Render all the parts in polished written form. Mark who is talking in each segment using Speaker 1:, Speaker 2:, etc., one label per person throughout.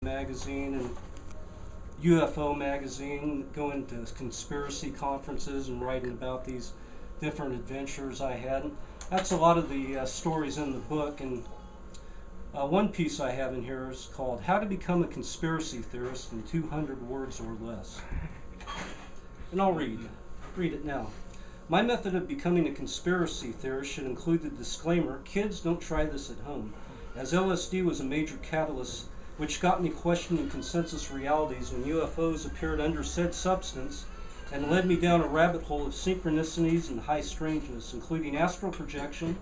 Speaker 1: magazine and UFO magazine, going to conspiracy conferences and writing about these different adventures I had. And that's a lot of the stories in the book. And one piece I have in here is called How to Become a Conspiracy Theorist in 200 Words or Less. And I'll read it now. My method of becoming a conspiracy theorist should include the disclaimer, kids, don't try this at home, as LSD was a major catalyst which got me questioning consensus realities when UFOs appeared under said substance and led me down a rabbit hole of synchronicities and high strangeness, including astral projection,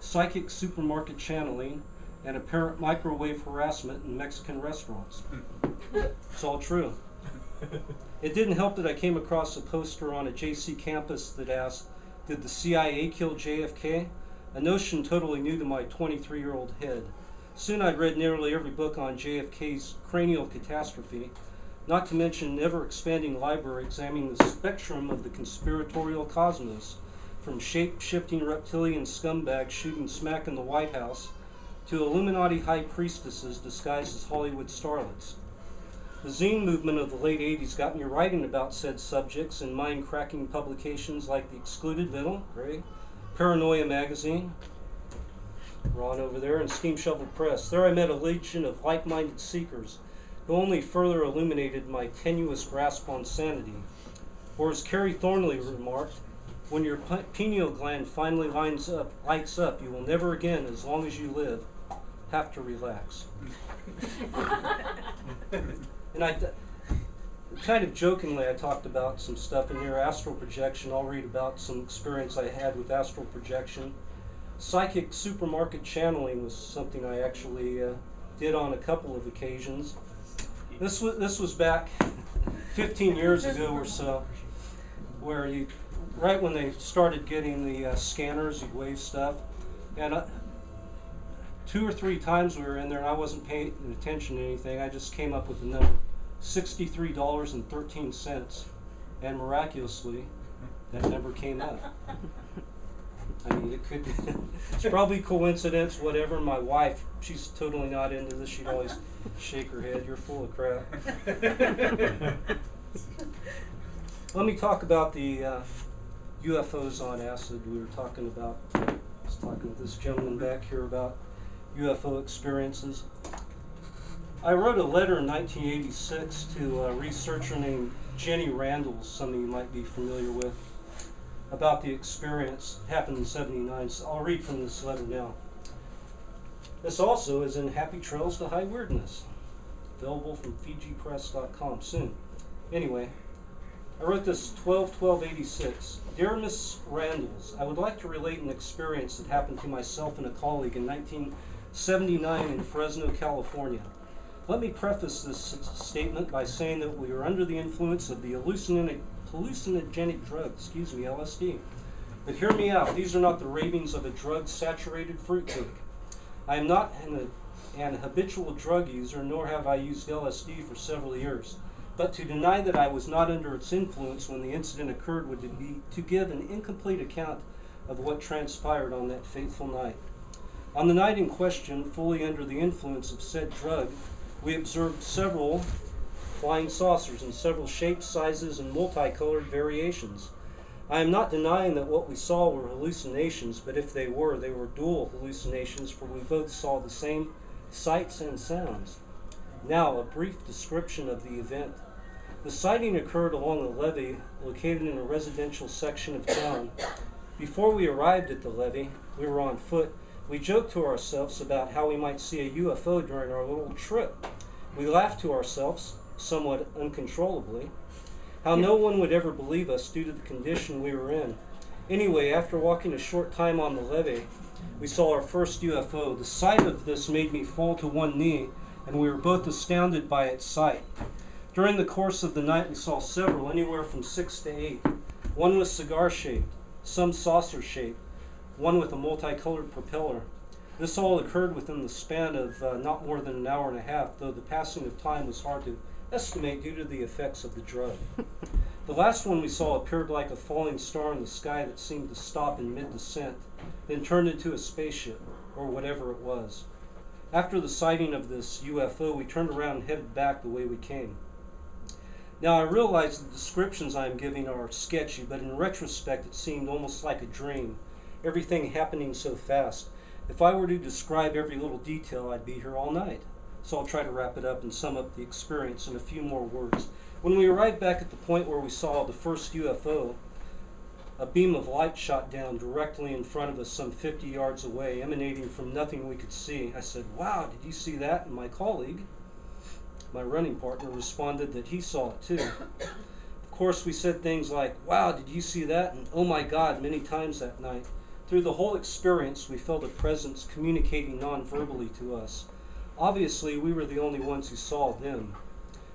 Speaker 1: psychic supermarket channeling, and apparent microwave harassment in Mexican restaurants. It's all true. It didn't help that I came across a poster on a JC campus that asked, "Did the CIA kill JFK?" A notion totally new to my 23-year-old head. Soon I'd read nearly every book on JFK's cranial catastrophe, not to mention an ever-expanding library examining the spectrum of the conspiratorial cosmos, from shape-shifting reptilian scumbags shooting smack in the White House to Illuminati high priestesses disguised as Hollywood starlets. The zine movement of the late 80s got me writing about said subjects in mind-cracking publications like The Excluded Middle, Paranoia magazine, Ron over there, and Steam Shovel Press. There I met a legion of like-minded seekers who only further illuminated my tenuous grasp on sanity. Or as Carrie Thornley remarked, when your pineal gland finally lights up, you will never again, as long as you live, have to relax. And kind of jokingly, I talked about some stuff in here. Astral projection, I'll read about some experience I had with astral projection. Psychic supermarket channeling was something I actually did on a couple of occasions. This was back 15 years ago or so, where right when they started getting the scanners, you'd wave stuff. And 2 or 3 times we were in there and I wasn't paying attention to anything. I just came up with the number $63.13, and miraculously that number came up. I mean, it could it's probably coincidence, whatever. My wife, she's totally not into this. She'd always shake her head, "You're full of crap." Let me talk about the UFOs on acid. I was talking with this gentleman back here about UFO experiences. I wrote a letter in 1986 to a researcher named Jenny Randall, something you might be familiar with, about the experience. It happened in '79, so I'll read from this letter now. This also is in Happy Trails to High Weirdness, available from FijiPress.com soon. Anyway, I wrote this 12/12/86. Dear Miss Randalls, I would like to relate an experience that happened to myself and a colleague in 1979 in Fresno, California. Let me preface this statement by saying that we were under the influence of the hallucinogenic drug, LSD. But hear me out, these are not the ravings of a drug-saturated fruitcake. I am not an habitual drug user, nor have I used LSD for several years. But to deny that I was not under its influence when the incident occurred would be to give an incomplete account of what transpired on that fateful night. On the night in question, fully under the influence of said drug, we observed several flying saucers in several shapes, sizes, and multicolored variations. I am not denying that what we saw were hallucinations, but if they were dual hallucinations, for we both saw the same sights and sounds. Now, a brief description of the event. The sighting occurred along a levee located in a residential section of town. Before we arrived at the levee, we were on foot. We joked to ourselves about how we might see a UFO during our little trip. We laughed to ourselves, somewhat uncontrollably, how no one would ever believe us due to the condition we were in. Anyway, after walking a short time on the levee, we saw our first UFO. The sight of this made me fall to one knee, and we were both astounded by its sight. During the course of the night, we saw several, anywhere from 6 to 8. One was cigar-shaped, some saucer-shaped, one with a multicolored propeller. This all occurred within the span of not more than an hour and a half, though the passing of time was hard to estimate due to the effects of the drug. The last one we saw appeared like a falling star in the sky that seemed to stop in mid-descent, then turned into a spaceship, or whatever it was. After the sighting of this UFO, we turned around and headed back the way we came. Now, I realize the descriptions I am giving are sketchy, but in retrospect it seemed almost like a dream, everything happening so fast. If I were to describe every little detail, I'd be here all night. So I'll try to wrap it up and sum up the experience in a few more words. When we arrived back at the point where we saw the first UFO, a beam of light shot down directly in front of us some 50 yards away, emanating from nothing we could see. I said, "Wow, did you see that?" And my colleague, my running partner, responded that he saw it too. Of course, we said things like, "Wow, did you see that?" and "Oh my God," many times that night. Through the whole experience, we felt a presence communicating non-verbally to us. Obviously, we were the only ones who saw them.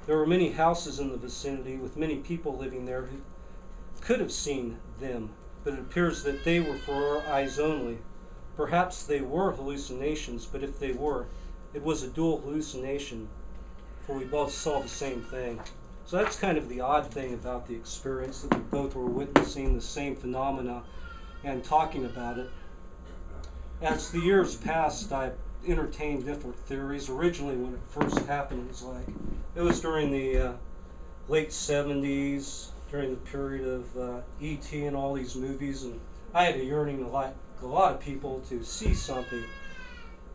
Speaker 1: There were many houses in the vicinity with many people living there who could have seen them, but it appears that they were for our eyes only. Perhaps they were hallucinations, but if they were, it was a dual hallucination, for we both saw the same thing. So that's kind of the odd thing about the experience, that we both were witnessing the same phenomena and talking about it. As the years passed, I entertained different theories. Originally, when it first happened, it was during the late 70s, during the period of E.T. and all these movies, and I had a yearning like a lot of people to see something.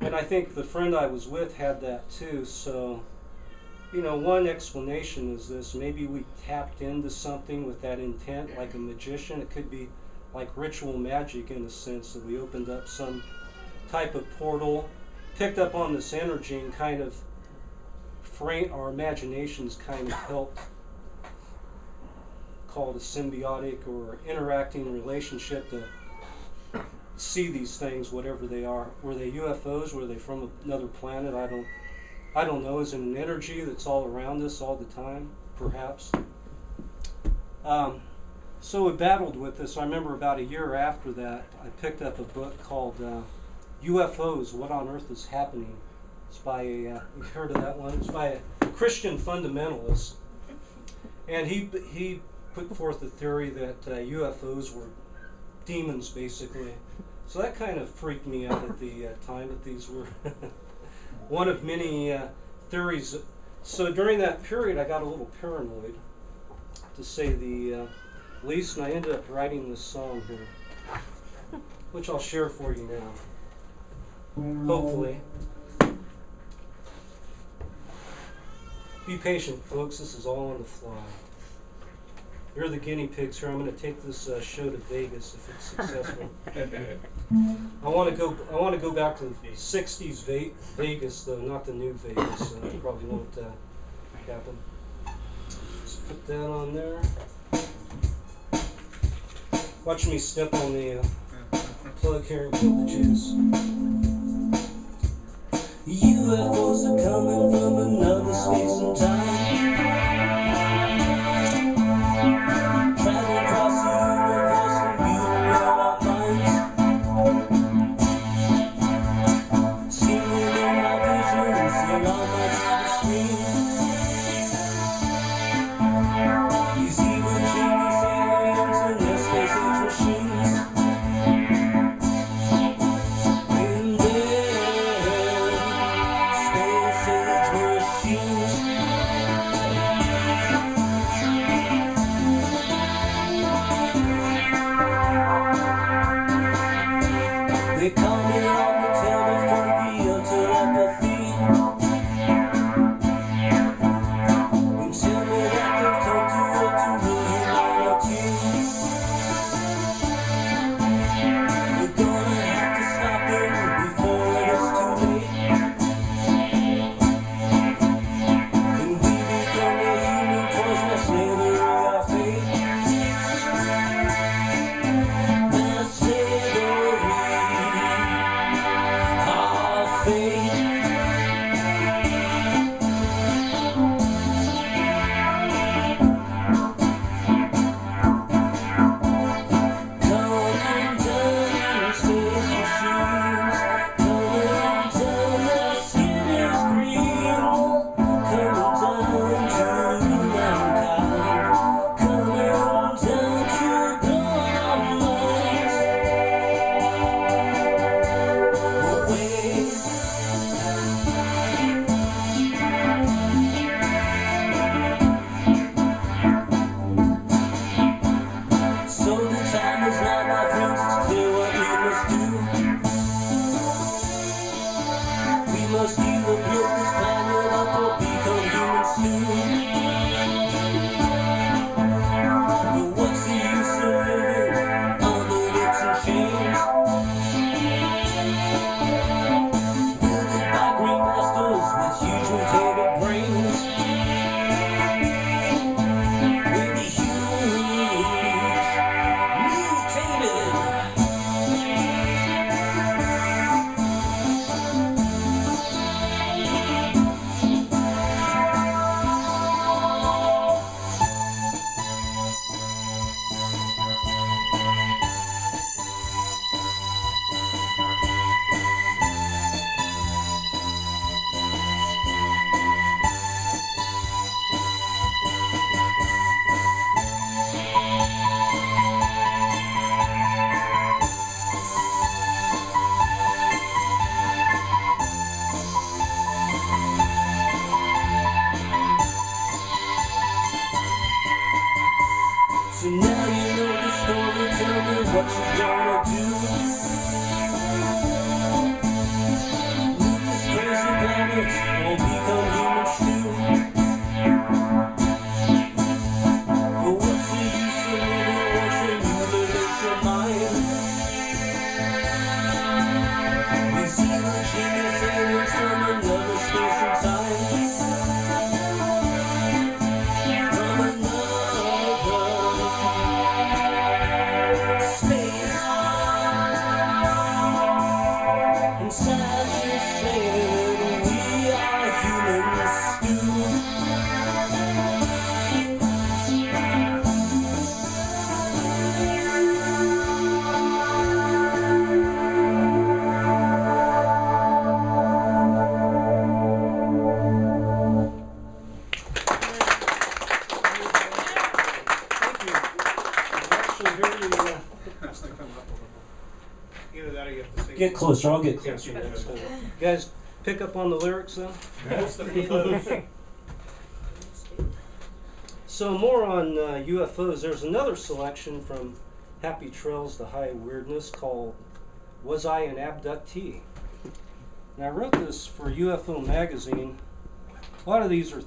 Speaker 1: And I think the friend I was with had that too. So, one explanation is this: maybe we tapped into something with that intent, like a magician. It could be like ritual magic in a sense, that we opened up some type of portal, picked up on this energy, and kind of our imaginations kind of helped, called a symbiotic or interacting relationship, to see these things, whatever they are. Were they UFOs? Were they from another planet? I don't know. Is it an energy that's all around us all the time? Perhaps. So we battled with this. I remember about a year after that, I picked up a book called UFOs, What on Earth is Happening. It's by you've heard of that one? It's by a Christian fundamentalist. And he put forth the theory that UFOs were demons, basically. So that kind of freaked me out at the time, that these were one of many theories. So during that period, I got a little paranoid, to say the least, and I ended up writing this song here, which I'll share for you now, hopefully. Be patient, folks. This is all on the fly. You're the guinea pigs here. I'm going to take this show to Vegas if it's successful. I want to go back to the '60s Vegas, though, not the new Vegas. It probably won't happen. Let's put that on there. Watch me step on the plug here and kill the juice. UFOs are coming from another space and time. Travel across the universe, computer on our minds. Seeing in my vision, seeing on my TV screen. These evil Chinese aliens and their space age machines. In their space age machines. Get closer, I'll get closer next time. Guys, pick up on the lyrics though? So more on UFOs. There's another selection from Happy Trails to High Weirdness called Was I an Abductee? And I wrote this for UFO Magazine. A lot of these are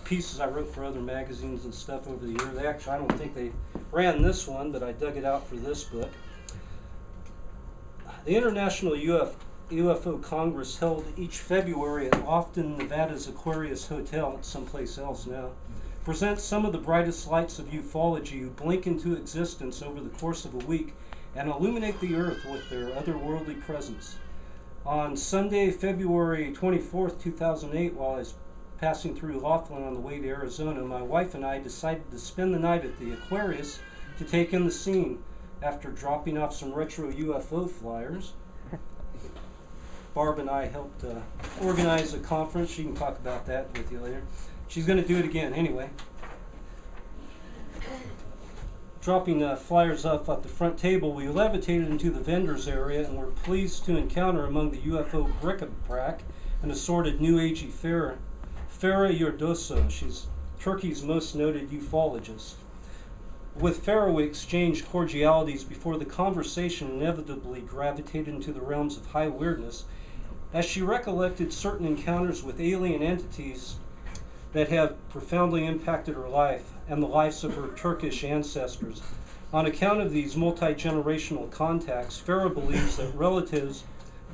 Speaker 1: pieces I wrote for other magazines and stuff over the years. Actually, I don't think they ran this one, but I dug it out for this book. The International UFO Congress held each February at Austin, Nevada's Aquarius Hotel, it's someplace else now, presents some of the brightest lights of ufology who blink into existence over the course of a week and illuminate the earth with their otherworldly presence. On Sunday, February 24th, 2008, while I was passing through Laughlin on the way to Arizona, my wife and I decided to spend the night at the Aquarius to take in the scene. After dropping off some retro UFO flyers, Barb and I helped organize a conference. She can talk about that with you later. She's going to do it again anyway. Dropping flyers off at the front table, we levitated into the vendors area and were pleased to encounter among the UFO bric-a-brac an assorted New Agey Farah Yordoso. She's Turkey's most noted ufologist. With Farah, we exchanged cordialities before the conversation inevitably gravitated into the realms of high weirdness as she recollected certain encounters with alien entities that have profoundly impacted her life and the lives of her Turkish ancestors. On account of these multi-generational contacts, Farah believes that relatives,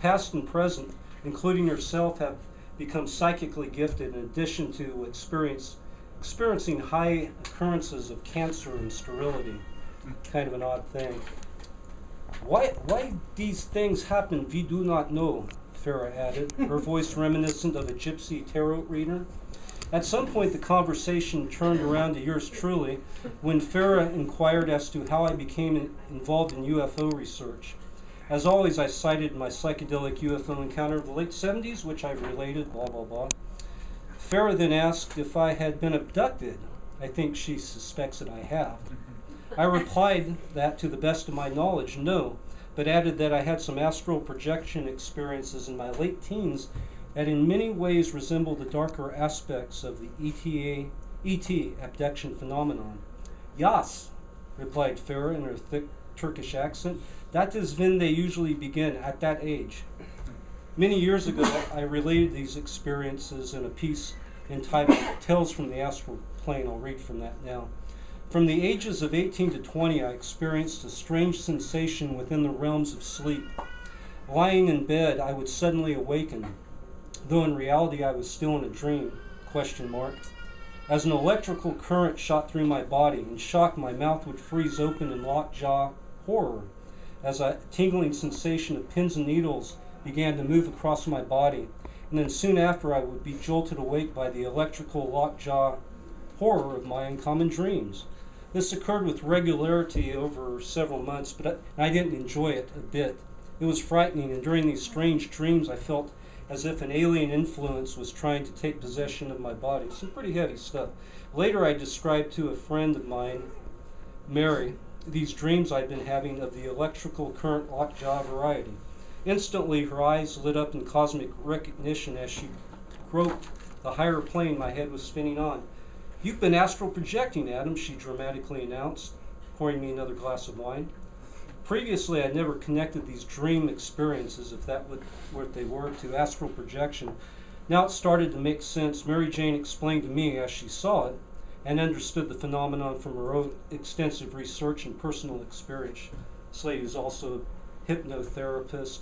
Speaker 1: past and present, including herself, have become psychically gifted in addition to experiencing high occurrences of cancer and sterility. Kind of an odd thing. Why these things happen, we do not know, Farah added, her voice reminiscent of a gypsy tarot reader. At some point, the conversation turned around to yours truly when Farah inquired as to how I became involved in UFO research. As always, I cited my psychedelic UFO encounter of the late 70s, which I've related, blah, blah, blah. Farah then asked if I had been abducted. I think she suspects that I have. I replied that, to the best of my knowledge, no, but added that I had some astral projection experiences in my late teens that in many ways resemble the darker aspects of the ET abduction phenomenon. Yas, replied Farah in her thick Turkish accent. That is when they usually begin, at that age. Many years ago, I related these experiences in a piece entitled Tales from the Astral Plane. I'll read from that now. From the ages of 18 to 20, I experienced a strange sensation within the realms of sleep. Lying in bed, I would suddenly awaken, though in reality I was still in a dream, ? As an electrical current shot through my body. In shock, my mouth would freeze open in lockjaw horror, as a tingling sensation of pins and needles began to move across my body, and then soon after I would be jolted awake by the electrical lockjaw horror of my uncommon dreams. This occurred with regularity over several months, but I didn't enjoy it a bit. It was frightening, and during these strange dreams I felt as if an alien influence was trying to take possession of my body. Some pretty heavy stuff. Later I described to a friend of mine, Mary, these dreams I'd been having of the electrical current lockjaw variety. Instantly her eyes lit up in cosmic recognition as she groped the higher plane my head was spinning on. You've been astral projecting, Adam, she dramatically announced, pouring me another glass of wine. Previously, I'd never connected these dream experiences, if that was what they were, to astral projection. Now it started to make sense. Mary Jane explained to me as she saw it and understood the phenomenon from her own extensive research and personal experience. This lady is also a hypnotherapist,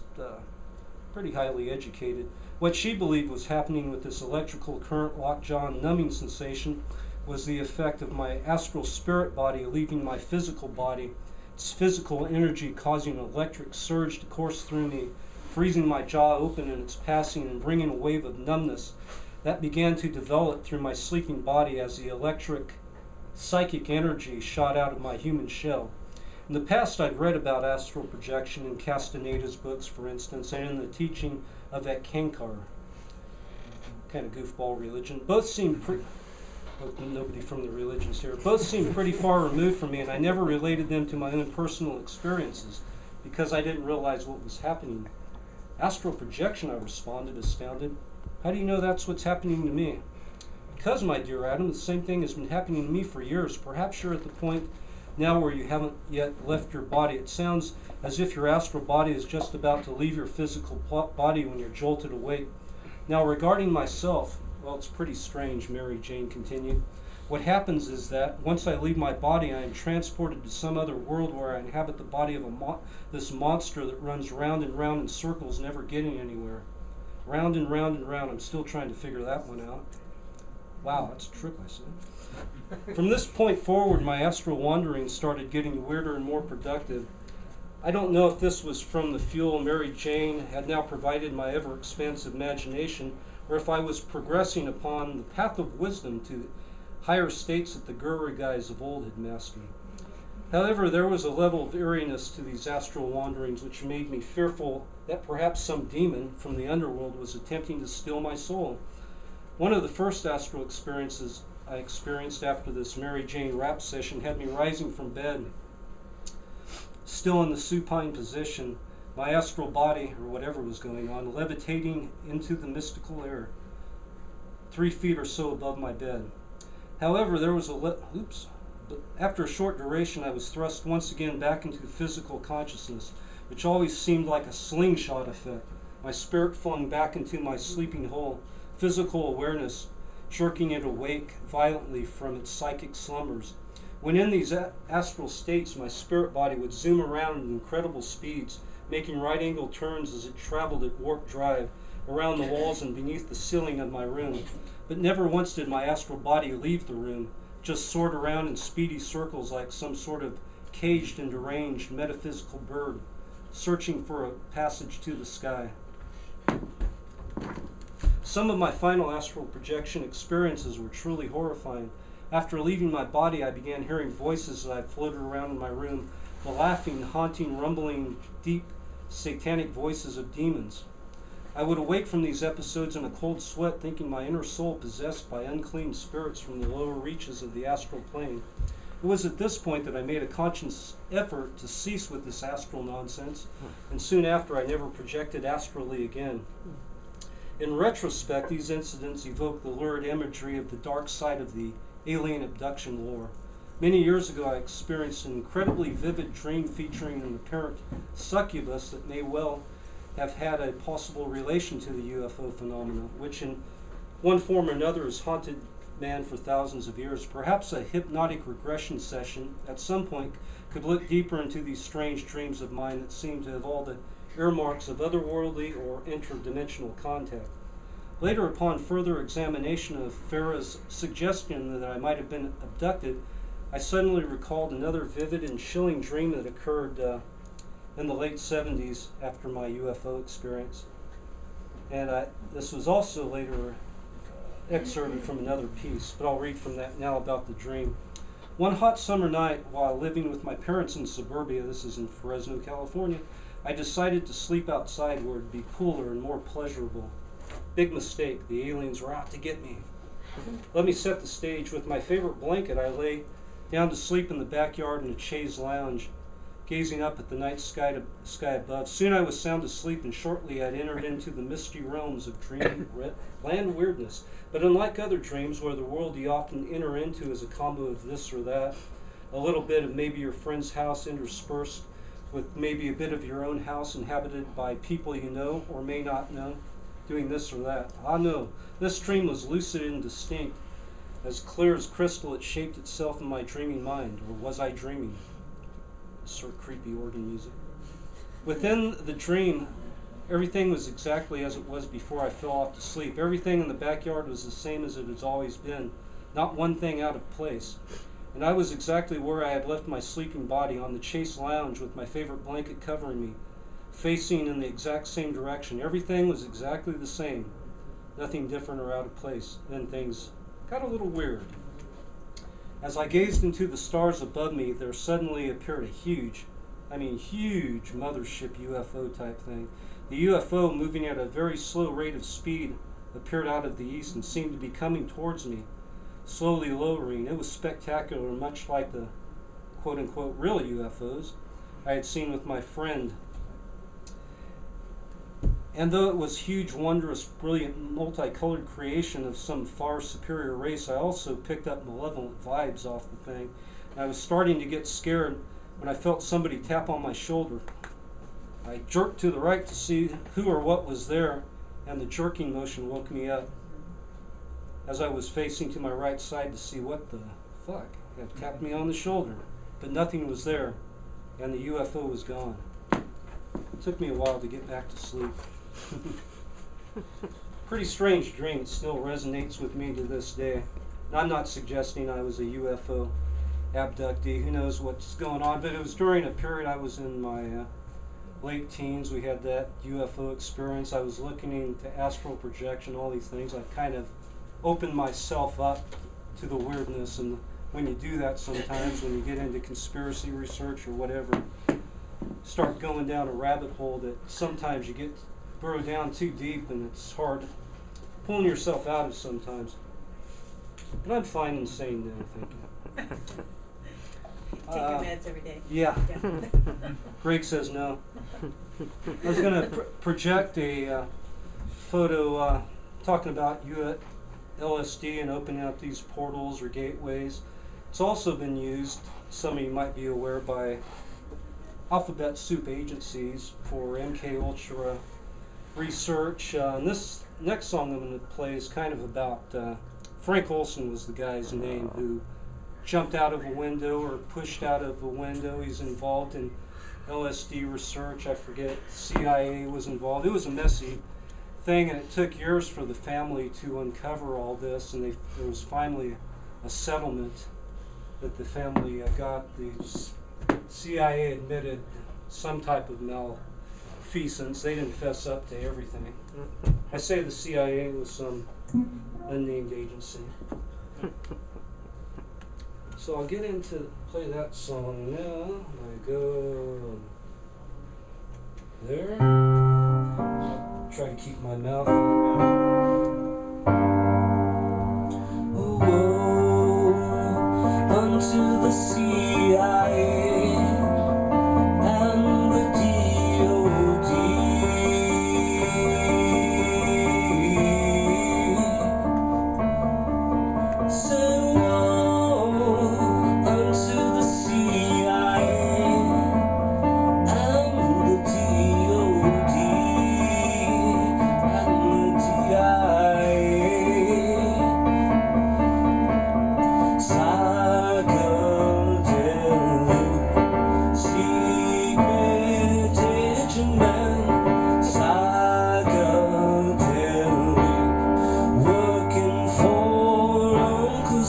Speaker 1: pretty highly educated. What she believed was happening with this electrical current lockjaw and numbing sensation was the effect of my astral spirit body leaving my physical body, its physical energy causing an electric surge to course through me, freezing my jaw open in its passing and bringing a wave of numbness that began to develop through my sleeping body as the electric psychic energy shot out of my human shell. In the past, I'd read about astral projection in Castaneda's books, for instance, and in the teaching of Ekankar, kind of goofball religion. Both seem nobody from the religions here. Both seem pretty far removed from me, and I never related them to my own personal experiences. because I didn't realize what was happening. Astral projection, I responded, astounded. How do you know that's what's happening to me? Because, my dear Adam, the same thing has been happening to me for years. Perhaps you're at the point now where you haven't yet left your body. It sounds as if your astral body is just about to leave your physical body when you're jolted awake. Now, regarding myself, well, it's pretty strange, Mary Jane continued. What happens is that once I leave my body, I am transported to some other world where I inhabit the body of this monster that runs round and round in circles, never getting anywhere. Round and round and round. I'm still trying to figure that one out. Wow, that's a trip, I said. From this point forward, my astral wanderings started getting weirder and more productive. I don't know if this was from the fuel Mary Jane had now provided my ever-expansive imagination, or if I was progressing upon the path of wisdom to higher states that the Guru guys of old had mastered. However, there was a level of eeriness to these astral wanderings which made me fearful that perhaps some demon from the underworld was attempting to steal my soul. One of the first astral experiences I experienced after this Mary Jane rap session had me rising from bed, still in the supine position, my astral body, or whatever was going on, levitating into the mystical air, 3 feet or so above my bed. However, there was after a short duration, I was thrust once again back into physical consciousness, which always seemed like a slingshot effect. My spirit flung back into my sleeping hole, physical awareness jerking it awake violently from its psychic slumbers. When in these astral states, my spirit body would zoom around at incredible speeds, making right-angle turns as it traveled at warp drive around the walls and beneath the ceiling of my room. But never once did my astral body leave the room, just soared around in speedy circles like some sort of caged and deranged metaphysical bird, searching for a passage to the sky. Some of my final astral projection experiences were truly horrifying. After leaving my body, I began hearing voices as I floated around in my room, the laughing, haunting, rumbling, deep, satanic voices of demons. I would awake from these episodes in a cold sweat, thinking my inner soul possessed by unclean spirits from the lower reaches of the astral plane. It was at this point that I made a conscious effort to cease with this astral nonsense, and soon after I never projected astrally again. In retrospect, these incidents evoke the lurid imagery of the dark side of the alien abduction lore. Many years ago, I experienced an incredibly vivid dream featuring an apparent succubus that may well have had a possible relation to the UFO phenomena, which in one form or another has haunted man for thousands of years. Perhaps a hypnotic regression session at some point could look deeper into these strange dreams of mine that seem to have all the earmarks of otherworldly or interdimensional contact. Later, upon further examination of Farah's suggestion that I might have been abducted, I suddenly recalled another vivid and chilling dream that occurred in the late 70s after my UFO experience. And this was also later excerpted from another piece, but I'll read from that now about the dream. One hot summer night, while living with my parents in suburbia, this is in Fresno, California, I decided to sleep outside where it'd be cooler and more pleasurable. Big mistake. The aliens were out to get me. Let me set the stage. With my favorite blanket, I lay down to sleep in the backyard in a chaise lounge, gazing up at the night sky above. Soon I was sound asleep, and shortly I'd entered into the misty realms of dream land weirdness. But unlike other dreams, where the world you often enter into is a combo of this or that, a little bit of maybe your friend's house interspersed with maybe a bit of your own house inhabited by people you know or may not know, doing this or that. Ah no, this dream was lucid and distinct. As clear as crystal, it shaped itself in my dreaming mind. Or was I dreaming? Sort of creepy organ music. Within the dream, everything was exactly as it was before I fell off to sleep. Everything in the backyard was the same as it has always been, not one thing out of place. And I was exactly where I had left my sleeping body, on the chaise lounge with my favorite blanket covering me, facing in the exact same direction. Everything was exactly the same, nothing different or out of place. Then things got a little weird. As I gazed into the stars above me, there suddenly appeared a huge mothership UFO type thing. The UFO, moving at a very slow rate of speed, appeared out of the east and seemed to be coming towards me, slowly lowering. It was spectacular, much like the quote-unquote real UFOs. I had seen with my friend. And though it was huge, wondrous, brilliant, multicolored creation of some far superior race, I also picked up malevolent vibes off the thing. And I was starting to get scared when I felt somebody tap on my shoulder. I jerked to the right to see who or what was there, and the jerking motion woke me up. As I was facing to my right side to see what the fuck had tapped me on the shoulder, but nothing was there, and the UFO was gone. It took me a while to get back to sleep. Pretty strange dream. It still resonates with me to this day. And I'm not suggesting I was a UFO abductee. Who knows what's going on? But it was during a period I was in my late teens. We had that UFO experience. I was looking into astral projection, all these things. I kind of opened myself up to the weirdness. And when you do that sometimes, when you get into conspiracy research or whatever, start going down a rabbit hole that sometimes you get burrow down too deep and it's hard pulling yourself out of sometimes. But I'm fine and sane now, thank you.
Speaker 2: Take your meds every day.
Speaker 1: Yeah. Greg says no. I was going to project a photo talking about LSD and opening up these portals or gateways. It's also been used, some of you might be aware, by alphabet soup agencies for MK Ultra research. And this next song I'm going to play is kind of about Frank Olson was the guy's name, who jumped out of a window or pushed out of a window. He's involved in LSD research. I forget, CIA was involved. It was a messy thing, and it took years for the family to uncover all this, and there was finally a settlement that the family got. The CIA admitted some type of malfeasance. They didn't fess up to everything. I say the CIA was some unnamed agency. So I'll get into play that song now. I go there. Try to keep my mouth. Whoa, unto the CIA. Uncle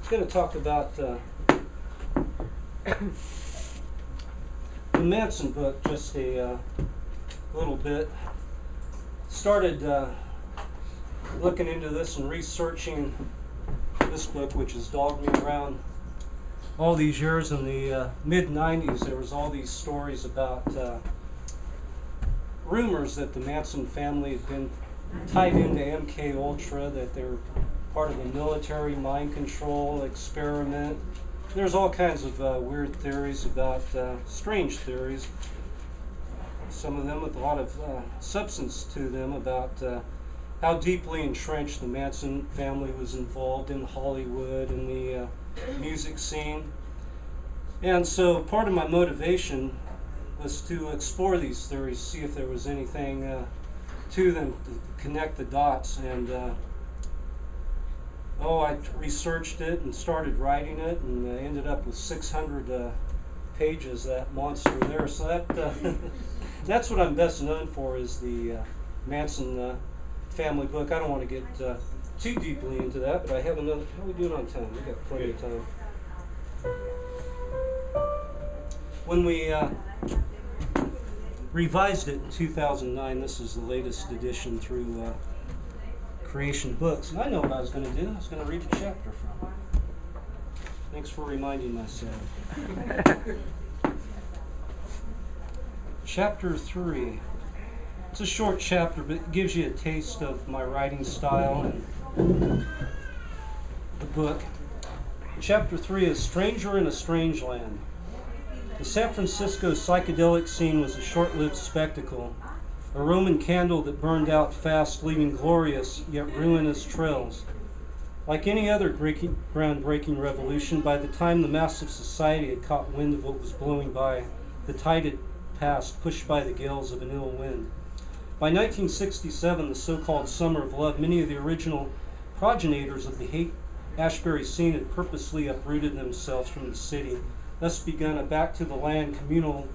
Speaker 1: was going to talk about the Manson book just a little bit. Started looking into this and researching this book, which has dogged me around all these years. In the mid-90s, there was all these stories about rumors that the Manson family had been tied into MK Ultra, that they were part of a military mind control experiment. There's all kinds of weird theories about, strange theories, some of them with a lot of substance to them, about how deeply entrenched the Manson family was involved in Hollywood and the music scene. And so part of my motivation was to explore these theories, see if there was anything to them to connect the dots. And I researched it and started writing it, and ended up with 600 pages, that monster there. So that that's what I'm best known for, is the Manson family book. I don't want to get too deeply into that, but I have another. How are we doing on time? We got plenty of time. When we revised it in 2009, this is the latest edition through Creation Books. And I know what I was going to do. I was going to read a chapter from it. Thanks for reminding myself. Chapter 3. It's a short chapter, but it gives you a taste of my writing style and the book. Chapter 3 is Stranger in a Strange Land. The San Francisco psychedelic scene was a short-lived spectacle, a Roman candle that burned out fast, leaving glorious yet ruinous trails. Like any other groundbreaking revolution, by the time the mass of society had caught wind of what was blowing by, the tide had passed, pushed by the gales of an ill wind. By 1967, the so-called Summer of Love, many of the original progenitors of the Haight-Ashbury scene had purposely uprooted themselves from the city, thus begun a back-to-the-land communal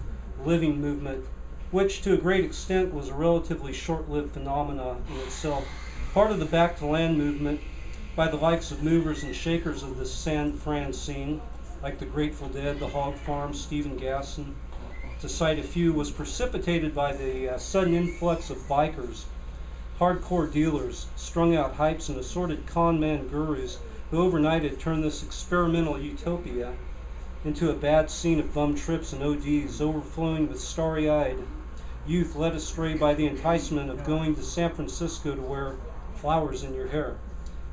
Speaker 1: living movement, which to a great extent was a relatively short-lived phenomenon in itself. Part of the back-to-land movement by the likes of movers and shakers of the San Fran scene, like the Grateful Dead, the Hog Farm, Stephen Gasson, to cite a few, was precipitated by the sudden influx of bikers, hardcore dealers, strung-out hypes, and assorted con-man gurus who overnight had turned this experimental utopia into a bad scene of bum trips and ODs, overflowing with starry-eyed youth led astray by the enticement of going to San Francisco to wear flowers in your hair.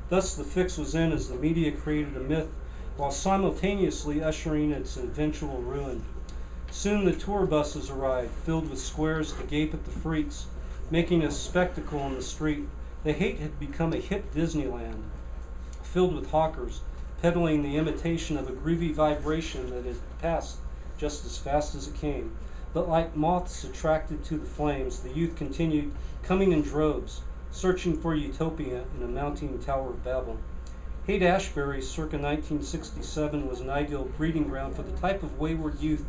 Speaker 1: Thus the fix was in, as the media created a myth while simultaneously ushering its eventual ruin. Soon the tour buses arrived, filled with squares to gape at the freaks, making a spectacle on the street. The Haight had become a hip Disneyland, filled with hawkers, peddling the imitation of a groovy vibration that had passed just as fast as it came. But like moths attracted to the flames, the youth continued coming in droves, searching for utopia in a mounting Tower of Babel. Haight-Ashbury, circa 1967, was an ideal breeding ground for the type of wayward youth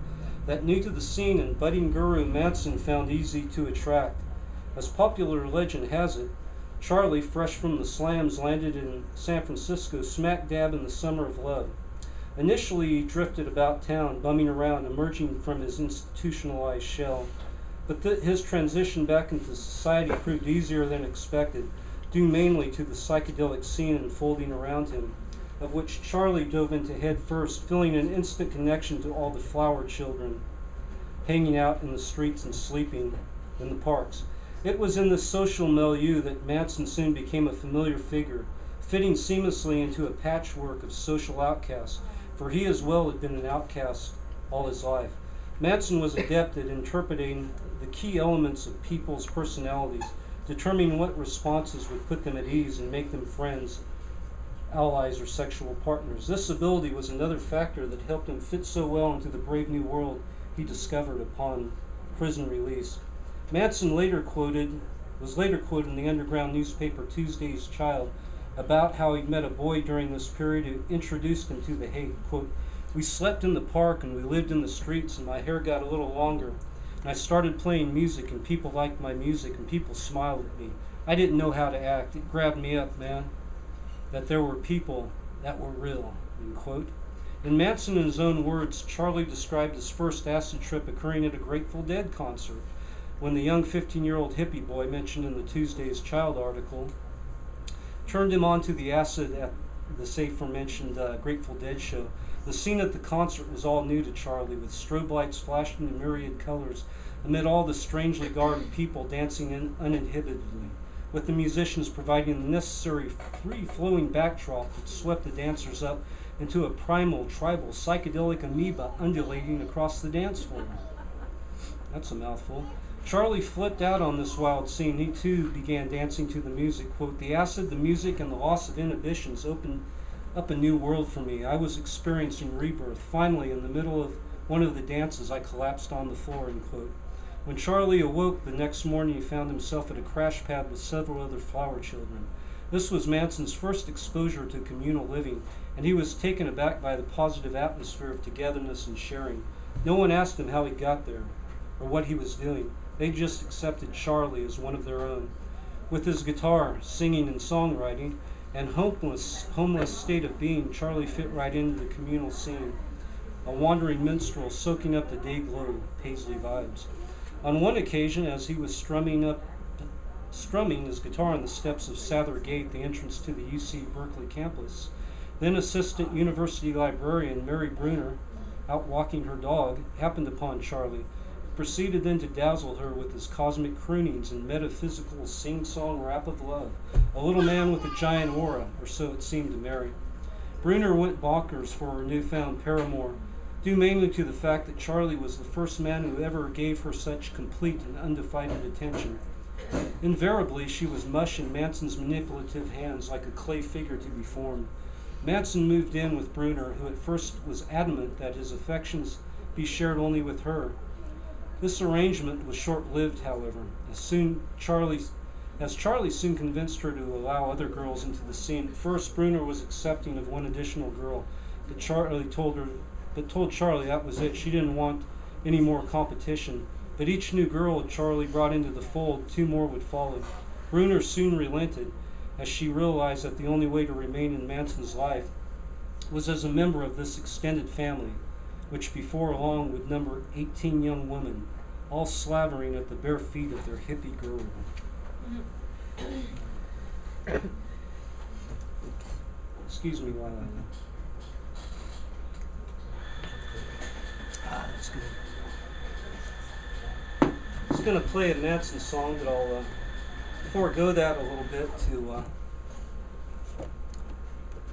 Speaker 1: that new to the scene and budding guru Manson found easy to attract. As popular legend has it, Charlie, fresh from the slams, landed in San Francisco smack dab in the Summer of Love. Initially, he drifted about town, bumming around, emerging from his institutionalized shell. But his transition back into society proved easier than expected, due mainly to the psychedelic scene unfolding around him, of which Charlie dove into head first, feeling an instant connection to all the flower children hanging out in the streets and sleeping in the parks. It was in this social milieu that Manson soon became a familiar figure, fitting seamlessly into a patchwork of social outcasts, for he as well had been an outcast all his life. Manson was adept at interpreting the key elements of people's personalities, determining what responses would put them at ease and make them friends, allies, or sexual partners. This ability was another factor that helped him fit so well into the brave new world he discovered upon prison release. Manson was later quoted in the underground newspaper Tuesday's Child about how he'd met a boy during this period who introduced him to the Haight. Quote, "We slept in the park and we lived in the streets, and my hair got a little longer, and I started playing music, and people liked my music, and people smiled at me. I didn't know how to act. It grabbed me up, man, that there were people that were real." end quote. In Manson, in his own words, Charlie described his first acid trip occurring at a Grateful Dead concert, when the young 15-year-old hippie boy mentioned in the Tuesday's Child article turned him onto the acid at the aforementioned Grateful Dead show. The scene at the concert was all new to Charlie, with strobe lights flashing in myriad colors amid all the strangely garbed people dancing uninhibitedly, with the musicians providing the necessary free-flowing backdrop that swept the dancers up into a primal, tribal, psychedelic amoeba undulating across the dance floor. That's a mouthful. Charlie flipped out on this wild scene. He too began dancing to the music. Quote, "The acid, the music, and the loss of inhibitions opened up a new world for me. I was experiencing rebirth. Finally, in the middle of one of the dances, I collapsed on the floor," end quote. When Charlie awoke the next morning, he found himself at a crash pad with several other flower children. This was Manson's first exposure to communal living, and he was taken aback by the positive atmosphere of togetherness and sharing. No one asked him how he got there or what he was doing. They just accepted Charlie as one of their own. With his guitar, singing, and songwriting, and homeless state of being, Charlie fit right into the communal scene, a wandering minstrel soaking up the day glow, Paisley vibes. On one occasion, as he was strumming his guitar on the steps of Sather Gate, the entrance to the UC Berkeley campus, then Assistant University Librarian Mary Bruner, out walking her dog, happened upon Charlie, proceeded then to dazzle her with his cosmic croonings and metaphysical sing-song rap of love, a little man with a giant aura, or so it seemed to Mary. Bruner went bonkers for her newfound paramour, due mainly to the fact that Charlie was the first man who ever gave her such complete and undivided attention. Invariably, she was mush in Manson's manipulative hands, like a clay figure to be formed. Manson moved in with Bruner, who at first was adamant that his affections be shared only with her. This arrangement was short-lived, however, as Charlie soon convinced her to allow other girls into the scene. At first, Bruner was accepting of one additional girl, but told Charlie that was it. She didn't want any more competition. But each new girl Charlie brought into the fold, two more would follow. Bruner soon relented, as she realized that the only way to remain in Manson's life was as a member of this extended family, which before long would number 18 young women, all slavering at the bare feet of their hippie guru. Excuse me while that's good. I'm just going to play a Manson song, but I'll forego that a little bit to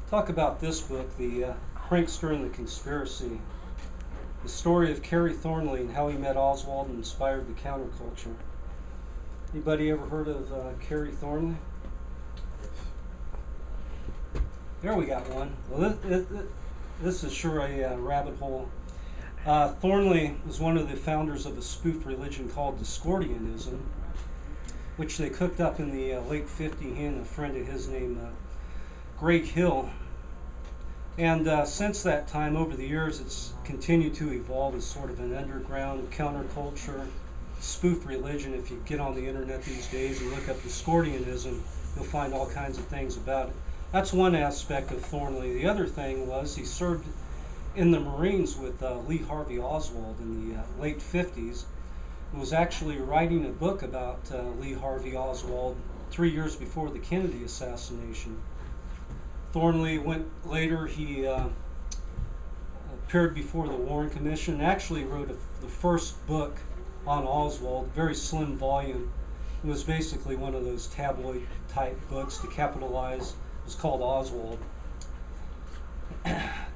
Speaker 1: talk about this book, The Prankster and the Conspiracy. The story of Kerry Thornley and how he met Oswald and inspired the counterculture. Anybody ever heard of Kerry Thornley? There we got one. Well, this is sure a rabbit hole. Thornley was one of the founders of a spoof religion called Discordianism, which they cooked up in the late 50s, he and a friend of his named Greg Hill. And since that time, over the years, it's continued to evolve as sort of an underground counterculture, spoof religion. If you get on the internet these days and look up Discordianism, you'll find all kinds of things about it. That's one aspect of Thornley. The other thing was he served in the Marines with Lee Harvey Oswald in the late 50s. He was actually writing a book about Lee Harvey Oswald 3 years before the Kennedy assassination. Thornley went later, he appeared before the Warren Commission, and actually wrote the first book on Oswald, very slim volume. It was basically one of those tabloid type books to capitalize. It was called Oswald.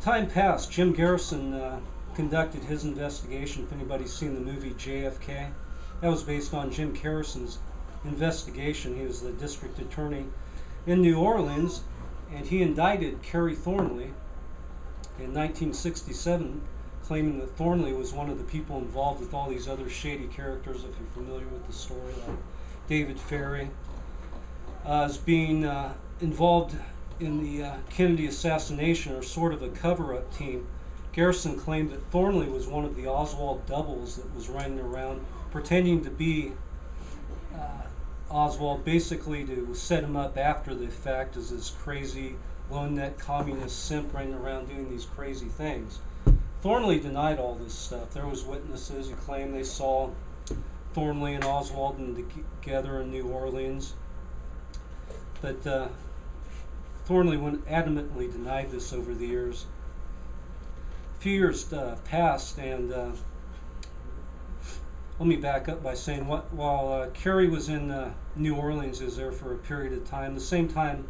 Speaker 1: Time passed. Jim Garrison conducted his investigation. If anybody's seen the movie JFK, that was based on Jim Garrison's investigation. He was the district attorney in New Orleans, and he indicted Kerry Thornley in 1967, claiming that Thornley was one of the people involved with all these other shady characters, if you're familiar with the story, like David Ferry, as being involved in the Kennedy assassination, or sort of a cover-up team. Garrison claimed that Thornley was one of the Oswald doubles that was running around pretending to be Oswald, basically to set him up after the fact as this crazy lone-neck communists simpering around doing these crazy things. Thornley denied all this stuff. There was witnesses who claimed they saw Thornley and Oswald together in New Orleans. But Thornley adamantly denied this over the years. A few years passed, and let me back up by saying while Kerry was in New Orleans, he was there for a period of time, the same time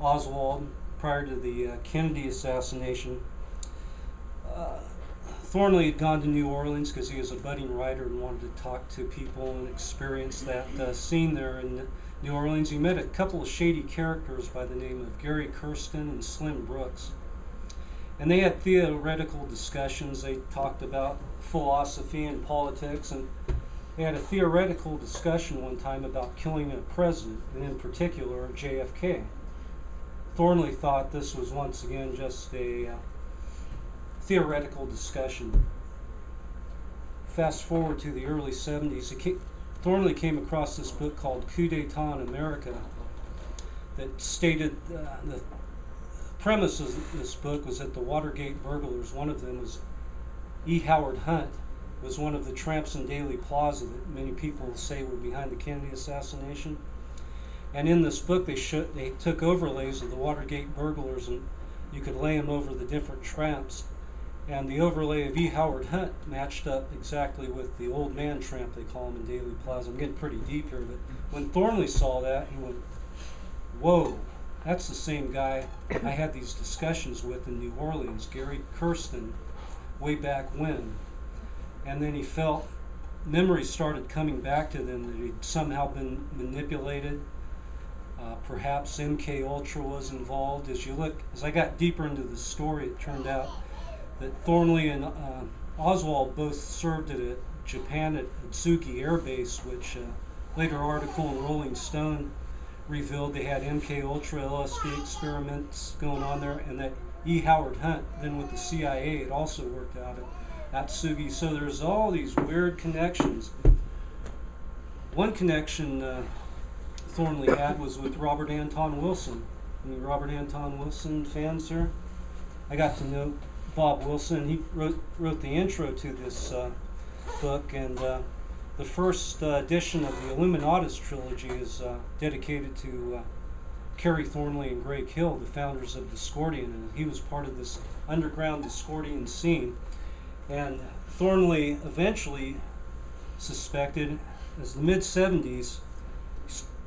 Speaker 1: Oswald, prior to the Kennedy assassination, Thornley had gone to New Orleans because he was a budding writer and wanted to talk to people and experience that scene there in New Orleans. He met a couple of shady characters by the name of Gary Kirsten and Slim Brooks. And they had theoretical discussions. They talked about philosophy and politics, and they had a theoretical discussion one time about killing a president, and in particular JFK. Thornley thought this was once again just a theoretical discussion. Fast forward to the early 70s, Thornley came across this book called Coup d'etat in America that stated the premise of this book was that the Watergate burglars, one of them was E. Howard Hunt, was one of the tramps in Daley Plaza that many people say were behind the Kennedy assassination. And in this book they took overlays of the Watergate burglars, and you could lay them over the different tramps. And the overlay of E. Howard Hunt matched up exactly with the old man tramp, they call him in Daley Plaza. I'm getting pretty deep here, but when Thornley saw that, he went, whoa, that's the same guy I had these discussions with in New Orleans, Gary Kirsten, way back when. And then he felt memories started coming back to them that he'd somehow been manipulated. Perhaps MK Ultra was involved. As I got deeper into the story, it turned out that Thornley and Oswald both served at Japan at Atsugi Air Base, which later article in Rolling Stone revealed they had MK Ultra LSD experiments going on there, and that E. Howard Hunt, then with the CIA, had also worked out at Atsugi. So there's all these weird connections. One connection Thornley had was with Robert Anton Wilson. Any Robert Anton Wilson fans here? I got to know Bob Wilson. He wrote the intro to this book, and the first edition of the Illuminatus trilogy is dedicated to Kerry Thornley and Greg Hill, the founders of Discordian, and he was part of this underground Discordian scene. And Thornley eventually suspected, as the mid-70s,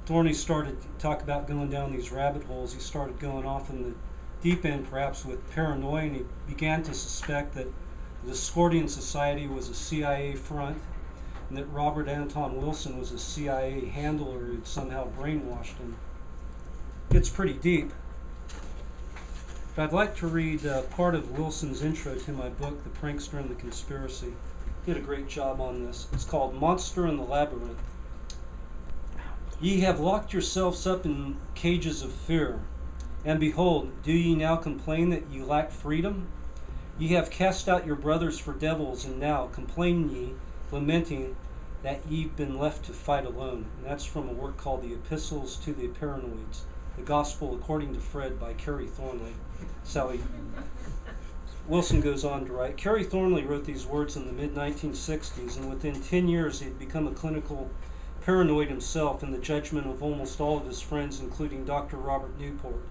Speaker 1: Thornley started to talk about going down these rabbit holes. He started going off in the deep end, perhaps with paranoia, and he began to suspect that the Discordian Society was a CIA front, and that Robert Anton Wilson was a CIA handler who had somehow brainwashed him. It's pretty deep. But I'd like to read part of Wilson's intro to my book, The Prankster and the Conspiracy. He did a great job on this. It's called Monster in the Labyrinth. Ye have locked yourselves up in cages of fear, and behold, do ye now complain that ye lack freedom? Ye have cast out your brothers for devils, and now complain ye, lamenting that ye've been left to fight alone. And that's from a work called The Epistles to the Paranoids, The Gospel According to Fred by Kerry Thornley. Sally Wilson goes on to write, Kerry Thornley wrote these words in the mid-1960s, and within 10 years he had become a clinical paranoid himself in the judgment of almost all of his friends, including Dr. Robert Newport,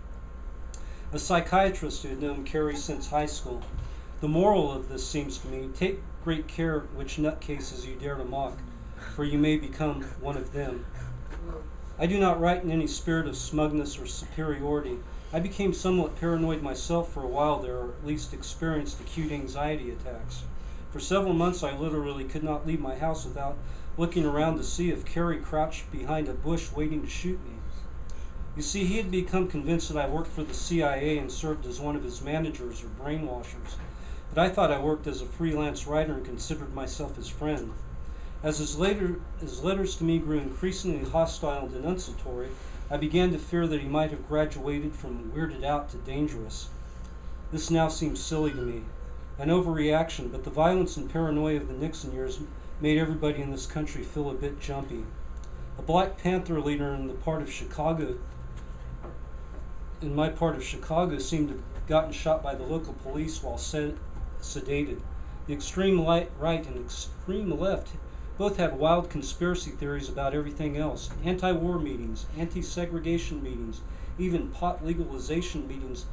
Speaker 1: a psychiatrist who had known Kerry since high school. The moral of this seems to me, take great care which nutcases you dare to mock, for you may become one of them. I do not write in any spirit of smugness or superiority. I became somewhat paranoid myself for a while there, or at least experienced acute anxiety attacks. For several months I literally could not leave my house without looking around to see if Kerry crouched behind a bush waiting to shoot me. You see, he had become convinced that I worked for the CIA and served as one of his managers or brainwashers. But I thought I worked as a freelance writer and considered myself his friend. As his letters to me grew increasingly hostile and denunciatory, I began to fear that he might have graduated from weirded out to dangerous. This now seems silly to me, an overreaction, but the violence and paranoia of the Nixon years made everybody in this country feel a bit jumpy. A Black Panther leader in the part of Chicago in my part of Chicago seem to have gotten shot by the local police while sedated. The extreme right and extreme left both had wild conspiracy theories about everything else. Anti-war meetings, anti-segregation meetings, even pot legalization meetings,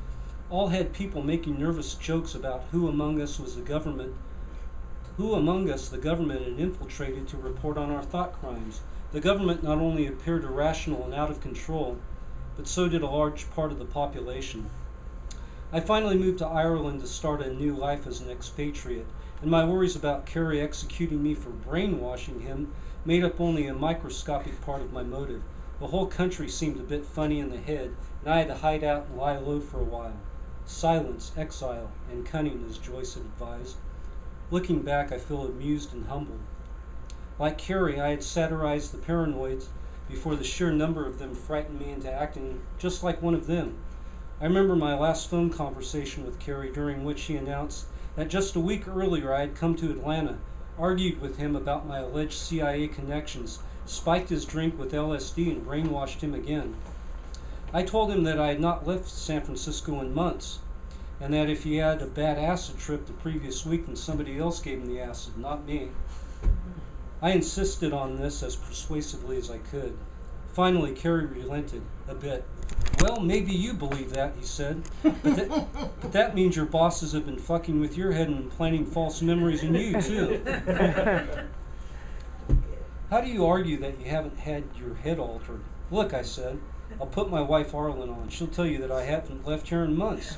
Speaker 1: all had people making nervous jokes about who among us the government had infiltrated to report on our thought crimes. The government not only appeared irrational and out of control, but so did a large part of the population. I finally moved to Ireland to start a new life as an expatriate, and my worries about Kerry executing me for brainwashing him made up only a microscopic part of my motive. The whole country seemed a bit funny in the head, and I had to hide out and lie low for a while. Silence, exile, and cunning, as Joyce had advised. Looking back, I feel amused and humbled. Like Kerry, I had satirized the paranoids before the sheer number of them frightened me into acting just like one of them. I remember my last phone conversation with Kerry, during which he announced that just a week earlier I had come to Atlanta, argued with him about my alleged CIA connections, spiked his drink with LSD, and brainwashed him again. I told him that I had not left San Francisco in months, and that if he had a bad acid trip the previous week, then somebody else gave him the acid, not me. I insisted on this as persuasively as I could. Finally, Kerry relented a bit. "Well, maybe you believe that," he said, but that means your bosses have been fucking with your head and planting false memories in you, too. How do you argue that you haven't had your head altered? Look, I said, I'll put my wife Arlen on. She'll tell you that I haven't left here in months.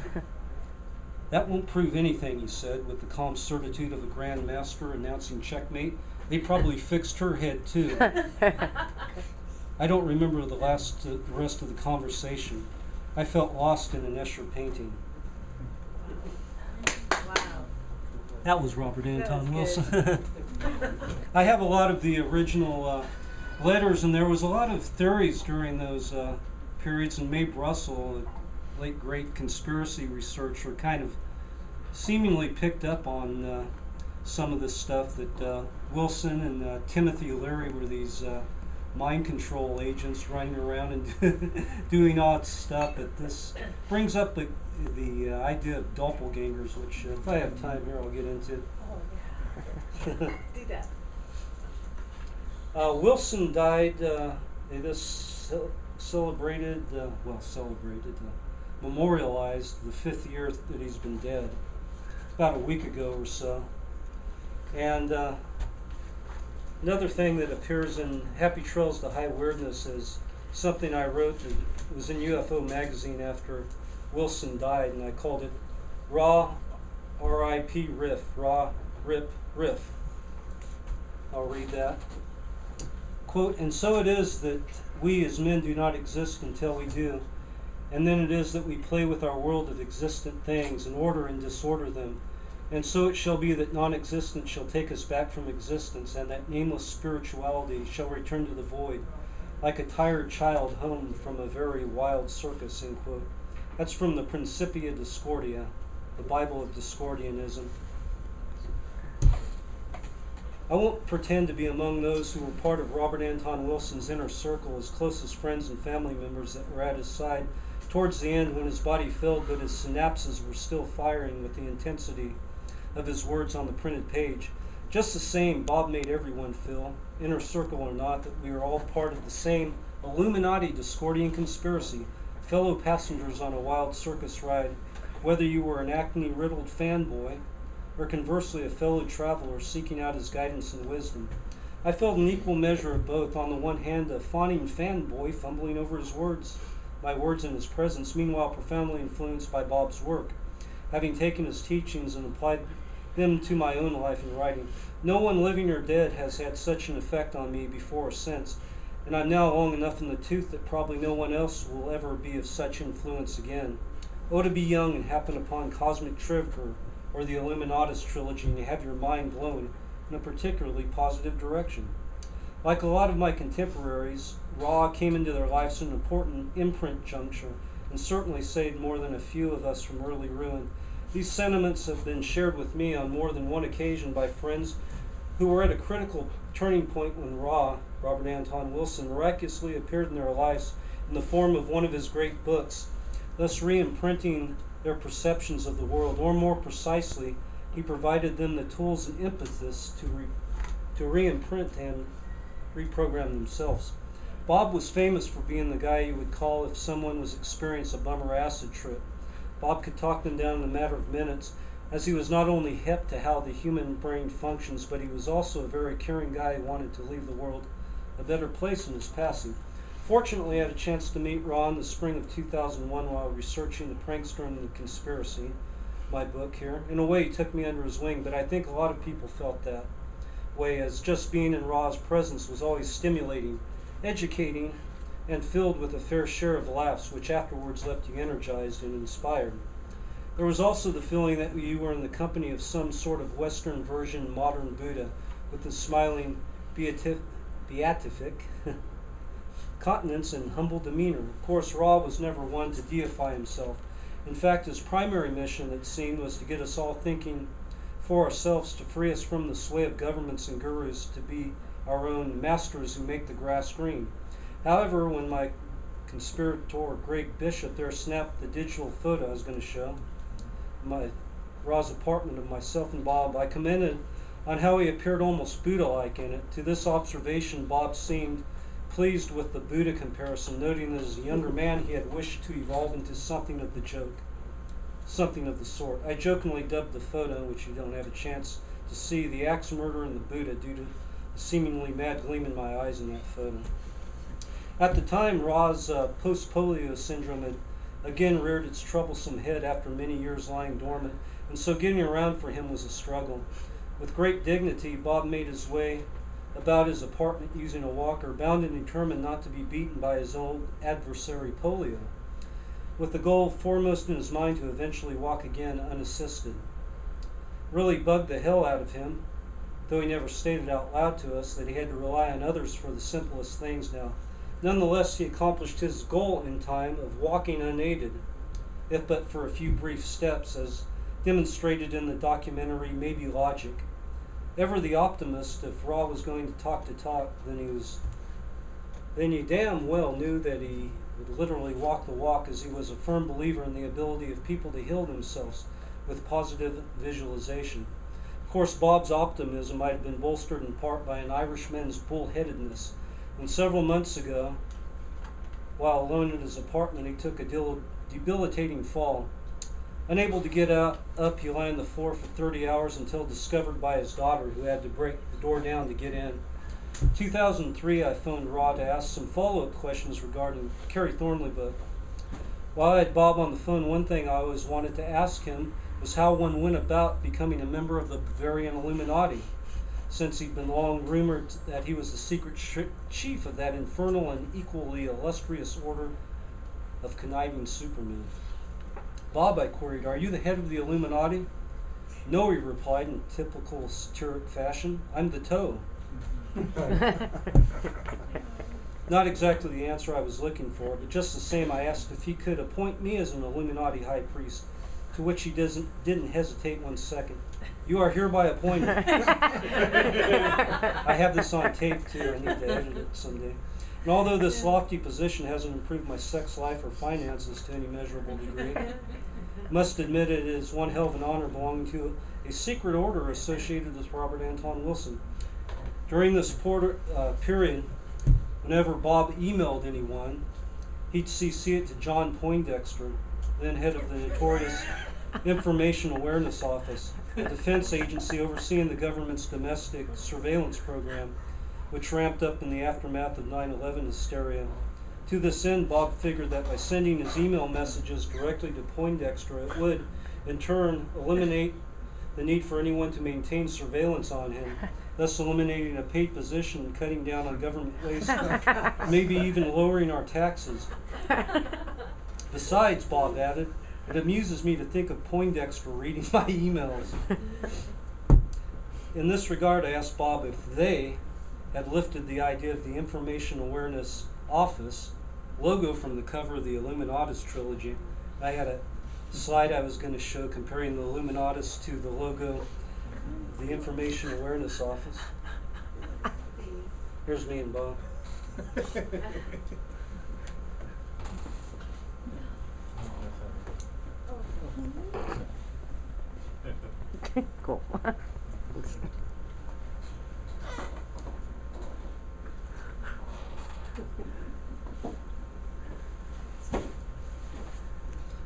Speaker 1: That won't prove anything, he said, with the calm certitude of a grand master announcing checkmate. They probably fixed her head, too. I don't remember the rest of the conversation. I felt lost in an Escher painting.
Speaker 2: Wow.
Speaker 1: That was Robert Anton
Speaker 2: was
Speaker 1: Wilson. I have a lot of the original letters, and there was a lot of theories during those periods, and Mae Brussel, a late great conspiracy researcher, kind of seemingly picked up on some of this stuff, that Wilson and Timothy Leary were these mind control agents running around and doing odd stuff. But this brings up the idea of doppelgangers, which if I have time here I'll get into.
Speaker 2: Oh, yeah. Do that.
Speaker 1: Wilson died, they just memorialized the 5th year that he's been dead, about a week ago or so. And another thing that appears in Happy Trails to High Weirdness is something I wrote that was in UFO magazine after Wilson died, and I called it Raw R.I.P. Riff, Raw Rip Riff. I'll read that. Quote, "And so it is that we as men do not exist until we do, and then it is that we play with our world of existent things and order and disorder them. And so it shall be that non-existence shall take us back from existence, and that nameless spirituality shall return to the void, like a tired child home from a very wild circus," end quote. That's from the Principia Discordia, the Bible of Discordianism. I won't pretend to be among those who were part of Robert Anton Wilson's inner circle, his closest friends and family members that were at his side towards the end when his body failed, but his synapses were still firing with the intensity of his words on the printed page. Just the same, Bob made everyone feel, inner circle or not, that we are all part of the same Illuminati Discordian conspiracy, fellow passengers on a wild circus ride, whether you were an acne-riddled fanboy or conversely a fellow traveler seeking out his guidance and wisdom. I felt an equal measure of both. On the one hand, a fawning fanboy fumbling over his words, my words in his presence, meanwhile profoundly influenced by Bob's work, having taken his teachings and applied them to my own life and writing. No one living or dead has had such an effect on me before or since, and I'm now long enough in the tooth that probably no one else will ever be of such influence again. Oh, to be young and happen upon Cosmic Trivia or the Illuminatus trilogy and have your mind blown in a particularly positive direction. Like a lot of my contemporaries, Ra came into their lives at an important imprint juncture and certainly saved more than a few of us from early ruin. These sentiments have been shared with me on more than one occasion by friends who were at a critical turning point when Ra, Robert Anton Wilson, miraculously appeared in their lives in the form of one of his great books, thus re-imprinting their perceptions of the world, or more precisely, he provided them the tools and impetus to re-imprint and reprogram themselves. Bob was famous for being the guy you would call if someone was experiencing a bummer acid trip. Bob could talk them down in a matter of minutes, as he was not only hip to how the human brain functions, but he was also a very caring guy who wanted to leave the world a better place in his passing. Fortunately, I had a chance to meet Ra in the spring of 2001 while researching The Prankster and the Conspiracy, my book here. In a way, he took me under his wing, but I think a lot of people felt that way, as just being in Ra's presence was always stimulating, educating, and filled with a fair share of laughs, which afterwards left you energized and inspired. There was also the feeling that you were in the company of some sort of Western version modern Buddha with his smiling beatific countenance and humble demeanor. Of course, Ra was never one to deify himself. In fact, his primary mission, it seemed, was to get us all thinking for ourselves, to free us from the sway of governments and gurus, to be our own masters who make the grass green. However, when my conspirator Greg Bishop there snapped the digital photo I was going to show, Ra's apartment of myself and Bob, I commented on how he appeared almost Buddha-like in it. To this observation, Bob seemed pleased with the Buddha comparison, noting that as a younger man he had wished to evolve into something of the sort. I jokingly dubbed the photo, which you don't have a chance to see, the axe murder and the Buddha, due to the seemingly mad gleam in my eyes in that photo. At the time, Ra's post-polio syndrome had again reared its troublesome head after many years lying dormant, and so getting around for him was a struggle. With great dignity, Bob made his way about his apartment using a walker, bound and determined not to be beaten by his old adversary polio, with the goal foremost in his mind to eventually walk again unassisted. Really bugged the hell out of him, though he never stated out loud to us that he had to rely on others for the simplest things now. Nonetheless, he accomplished his goal in time of walking unaided, if but for a few brief steps, as demonstrated in the documentary Maybe Logic. Ever the optimist, if Ra was going to talk, then he damn well knew that he would literally walk the walk, as he was a firm believer in the ability of people to heal themselves with positive visualization. Of course, Bob's optimism might have been bolstered in part by an Irishman's bullheadedness. When several months ago, while alone in his apartment, he took a debilitating fall. Unable to get up, he lay on the floor for 30 hours until discovered by his daughter, who had to break the door down to get in. In 2003, I phoned Ra to ask some follow-up questions regarding Carrie Thornley book. While I had Bob on the phone, one thing I always wanted to ask him was how one went about becoming a member of the Bavarian Illuminati, since he'd been long rumored that he was the secret chief of that infernal and equally illustrious order of conniving supermen. Bob, I queried, are you the head of the Illuminati? No, he replied in typical satiric fashion. I'm the toe. Not exactly the answer I was looking for, but just the same I asked if he could appoint me as an Illuminati high priest, to which he didn't hesitate 1 second. You are hereby appointed. I have this on tape too. I need to edit it someday. And although this lofty position hasn't improved my sex life or finances to any measurable degree, I must admit it is one hell of an honor belonging to a secret order associated with Robert Anton Wilson. During this period, whenever Bob emailed anyone, he'd CC it to John Poindexter, then head of the notorious Information Awareness Office, a defense agency overseeing the government's domestic surveillance program, which ramped up in the aftermath of 9/11 hysteria. To this end, Bob figured that by sending his email messages directly to Poindexter, it would, in turn, eliminate the need for anyone to maintain surveillance on him, thus eliminating a paid position and cutting down on government waste, maybe even lowering our taxes. Besides, Bob added, it amuses me to think of Poindexter reading my emails. In this regard, I asked Bob if they had lifted the idea of the Information Awareness Office logo from the cover of the Illuminatus trilogy. I had a slide I was going to show comparing the Illuminatus to the logo of the Information Awareness Office. Here's me and Bob.
Speaker 3: Cool.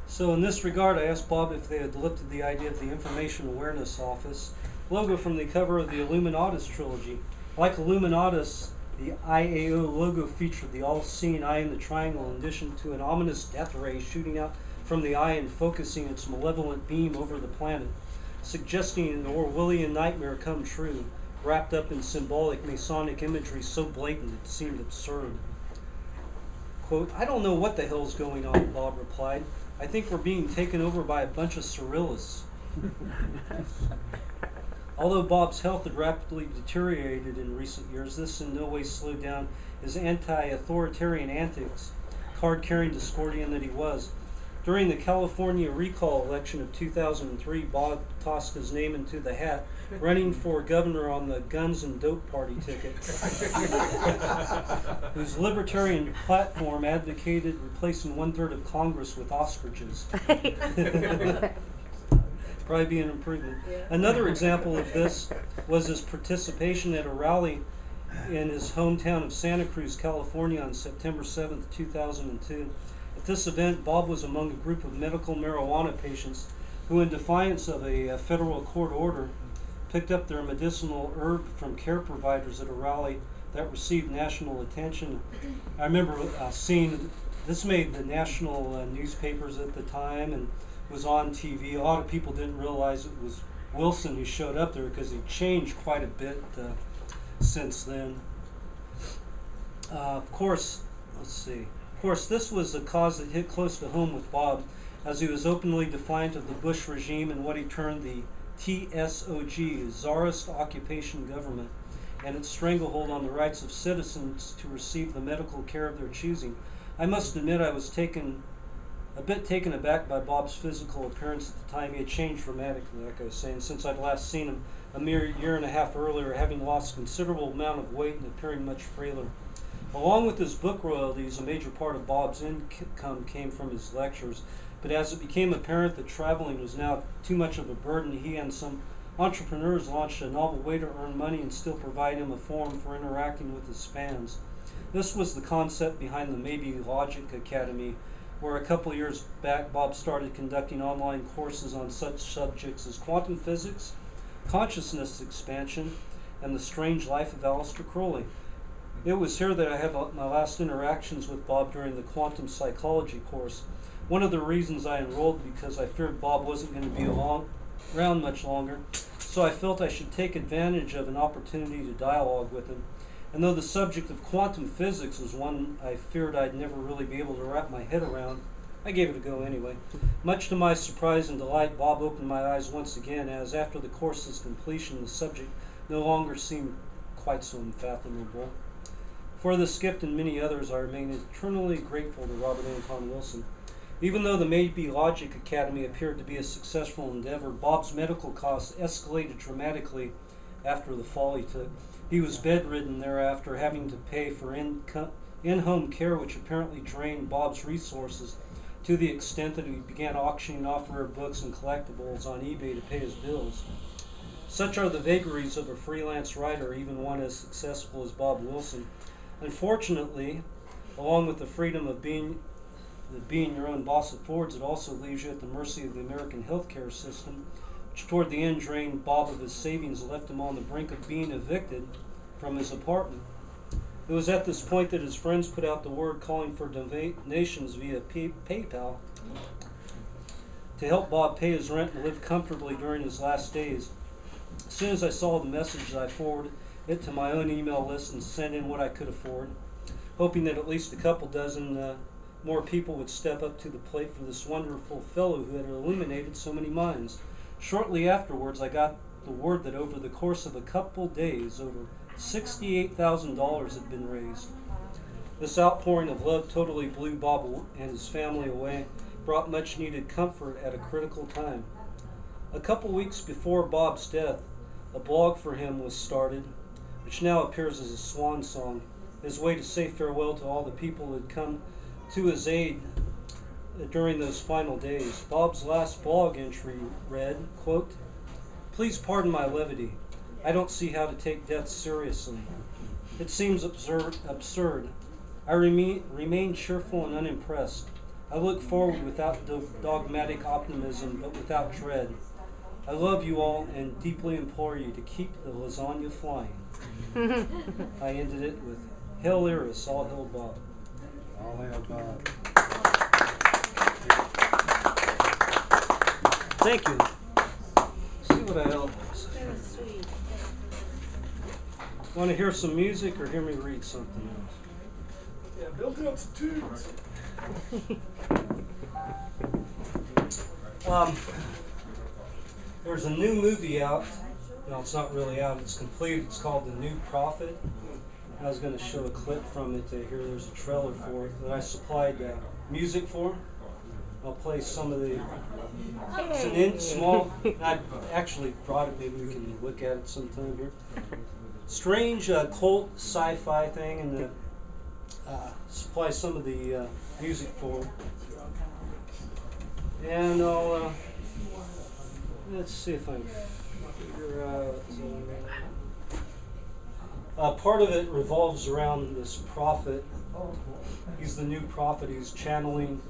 Speaker 1: So in this regard, I asked Bob if they had lifted the idea of the Information Awareness Office logo from the cover of the Illuminatus trilogy. Like Illuminatus, the IAO logo featured the all-seeing eye in the triangle in addition to an ominous death ray shooting out from the eye and focusing its malevolent beam over the planet, suggesting an Orwellian nightmare come true, wrapped up in symbolic Masonic imagery so blatant it seemed absurd. Quote, "I don't know what the hell's going on," Bob replied. "I think we're being taken over by a bunch of surrealists." Although Bob's health had rapidly deteriorated in recent years, this in no way slowed down his anti-authoritarian antics, card-carrying Discordian that he was. During the California recall election of 2003, Bob tossed his name into the hat, running for governor on the Guns and Dope Party ticket, whose libertarian platform advocated replacing 1/3 of Congress with ostriches. Probably be an improvement.
Speaker 2: Yeah.
Speaker 1: Another example of this was his participation at a rally in his hometown of Santa Cruz, California on September 7th, 2002. At this event, Bob was among a group of medical marijuana patients who, in defiance of a federal court order, picked up their medicinal herb from care providers at a rally that received national attention. I remember seeing this made the national newspapers at the time and was on TV. A lot of people didn't realize it was Wilson who showed up there because he changed quite a bit since then. Of course, this was a cause that hit close to home with Bob, as he was openly defiant of the Bush regime and what he termed the TSOG, Tsarist Occupation Government, and its stranglehold on the rights of citizens to receive the medical care of their choosing. I must admit I was a bit taken aback by Bob's physical appearance at the time. He had changed dramatically, like I was saying, since I'd last seen him a mere year and a half earlier, having lost a considerable amount of weight and appearing much frailer. Along with his book royalties, a major part of Bob's income came from his lectures, but as it became apparent that traveling was now too much of a burden, he and some entrepreneurs launched a novel way to earn money and still provide him a forum for interacting with his fans. This was the concept behind the Maybe Logic Academy, where a couple years back Bob started conducting online courses on such subjects as quantum physics, consciousness expansion, and the strange life of Aleister Crowley. It was here that I had my last interactions with Bob during the quantum psychology course. One of the reasons I enrolled because I feared Bob wasn't going to be around much longer, so I felt I should take advantage of an opportunity to dialogue with him. And though the subject of quantum physics was one I feared I'd never really be able to wrap my head around, I gave it a go anyway. Much to my surprise and delight, Bob opened my eyes once again, as after the course's completion, the subject no longer seemed quite so unfathomable. For this gift and many others, I remain eternally grateful to Robert Anton Wilson. Even though the Maybe Logic Academy appeared to be a successful endeavor, Bob's medical costs escalated dramatically after the fall he took. He was bedridden thereafter, having to pay for in-home care, which apparently drained Bob's resources to the extent that he began auctioning off rare books and collectibles on eBay to pay his bills. Such are the vagaries of a freelance writer, even one as successful as Bob Wilson. Unfortunately, along with the freedom of being your own boss affords, it also leaves you at the mercy of the American healthcare system, which toward the end drained Bob of his savings and left him on the brink of being evicted from his apartment. It was at this point that his friends put out the word calling for donations via PayPal to help Bob pay his rent and live comfortably during his last days. As soon as I saw the message, I forwarded it to my own email list and sent in what I could afford, hoping that at least a couple dozen more people would step up to the plate for this wonderful fellow who had illuminated so many minds. Shortly afterwards, I got the word that over the course of a couple days, over $68,000 had been raised. This outpouring of love totally blew Bob and his family away, brought much needed comfort at a critical time. A couple weeks before Bob's death, a blog for him was started, which now appears as a swan song, his way to say farewell to all the people who had come to his aid during those final days. Bob's last blog entry read, quote, Please pardon my levity. I don't see how to take death seriously. It seems absurd. I remain cheerful and unimpressed. I look forward without dogmatic optimism, but without dread. I love you all and deeply implore you to keep the lasagna flying. I ended it with Hail Iris, all hail Bob.
Speaker 3: All hail Bob.
Speaker 1: Thank you. See what I else.
Speaker 2: That was sweet.
Speaker 1: Want to hear some music or hear me read something else?
Speaker 3: Yeah, build up some tunes.
Speaker 1: There's a new movie out. No, it's not really out. It's complete. It's called The New Prophet. I was going to show a clip from it here. There's a trailer for it that I supplied music for. I'll play some of the. It's an small. I actually brought it. Maybe we can look at it sometime here. Strange cult sci-fi thing, and supply some of the music for it. And I'll let's see if I can figure out. Part of it revolves around this prophet. He's the new prophet. He's channeling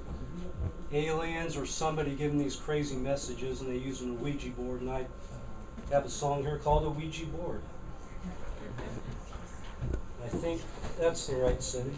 Speaker 1: aliens or somebody giving these crazy messages, and they use a Ouija board. And I have a song here called "A Ouija Board." I think that's the right setting.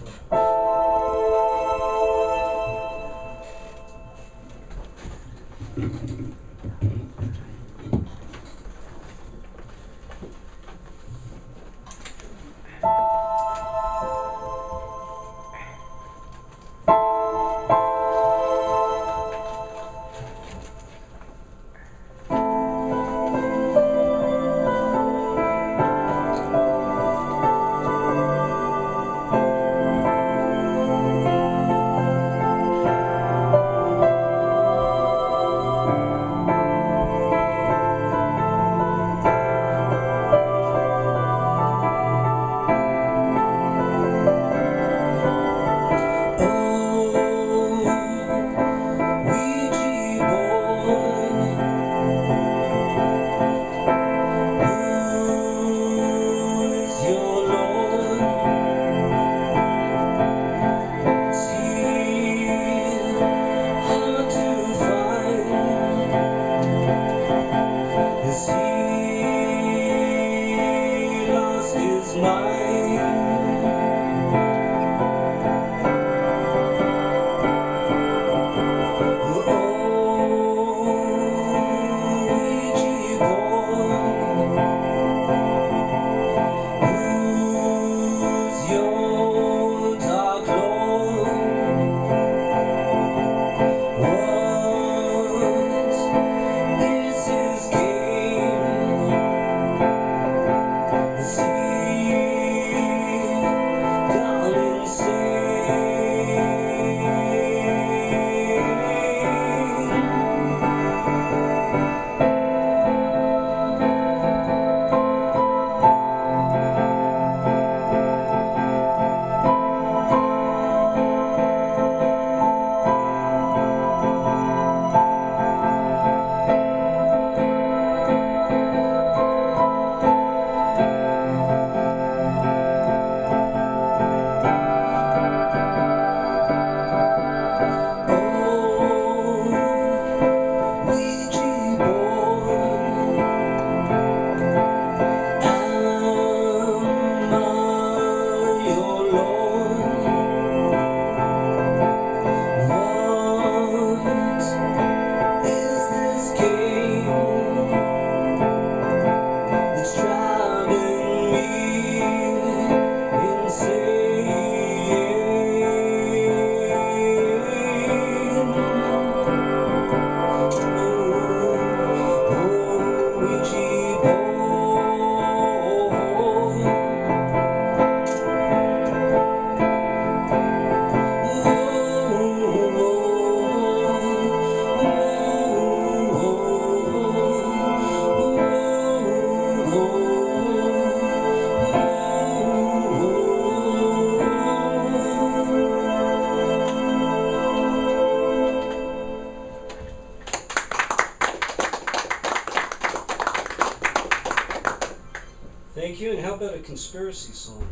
Speaker 1: Thank you, and how about a conspiracy song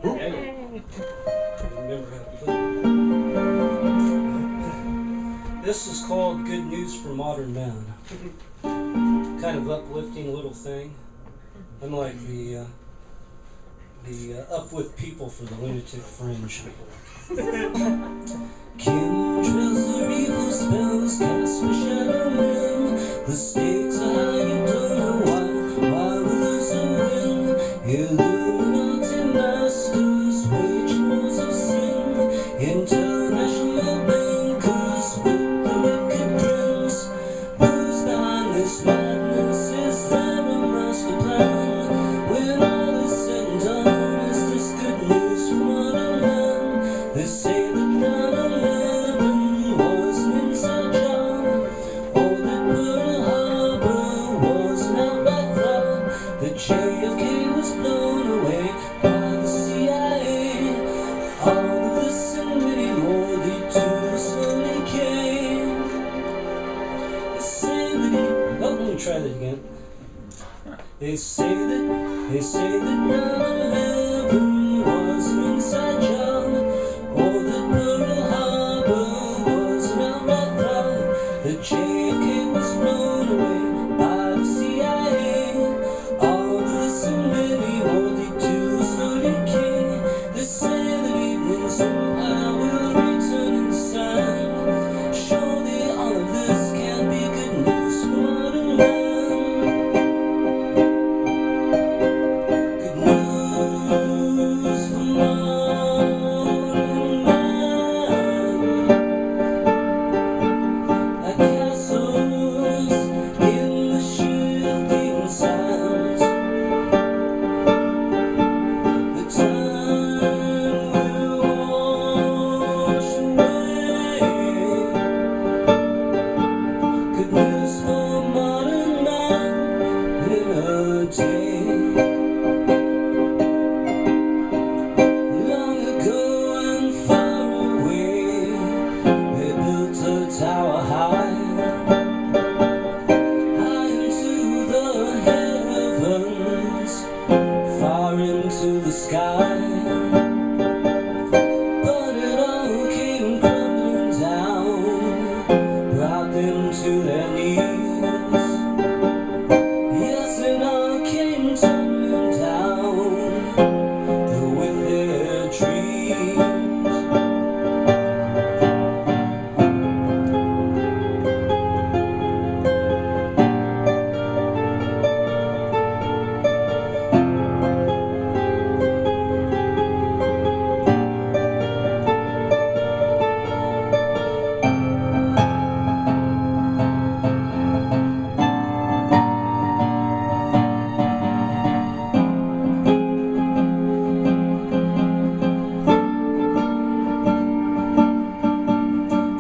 Speaker 1: now?
Speaker 2: Yay.
Speaker 1: Remember how to play. This is called Good News for Modern Man. Kind of uplifting little thing. Unlike the up with people for the lunatic fringe. Chemtrails are evil spells cast for shadow men. The stakes are high, you don't know why we lose or win. Illuminati masters, wage wars of sin. International bankers with the wicked grins. Who's behind this madness? Is there a master plan? When all is said and done, is this good news for modern man? They say that 9/11 was an inside job, or that Pearl Harbor was an outright flop, that JFK was blown away by the CIA. All of this and many more lead to a slow decay. They say that let me try that again. They say that 9/11 was an inside job, or that Pearl Harbor was an outright flop, that JFK was blown away by the CIA. All this and many more lead to a slow decay. They say that evening's empire will return in time. Surely all of this can't be good news for modern man. Good news for modern man. Like castles in the shifting sands. The time will wash away. Good news for modern man in a day. Long ago and far away, they built a tower high into the heavens, far into the sky. But it all came crumbling down, brought them to their knees. Yes, it all came tumbling down with their dreams.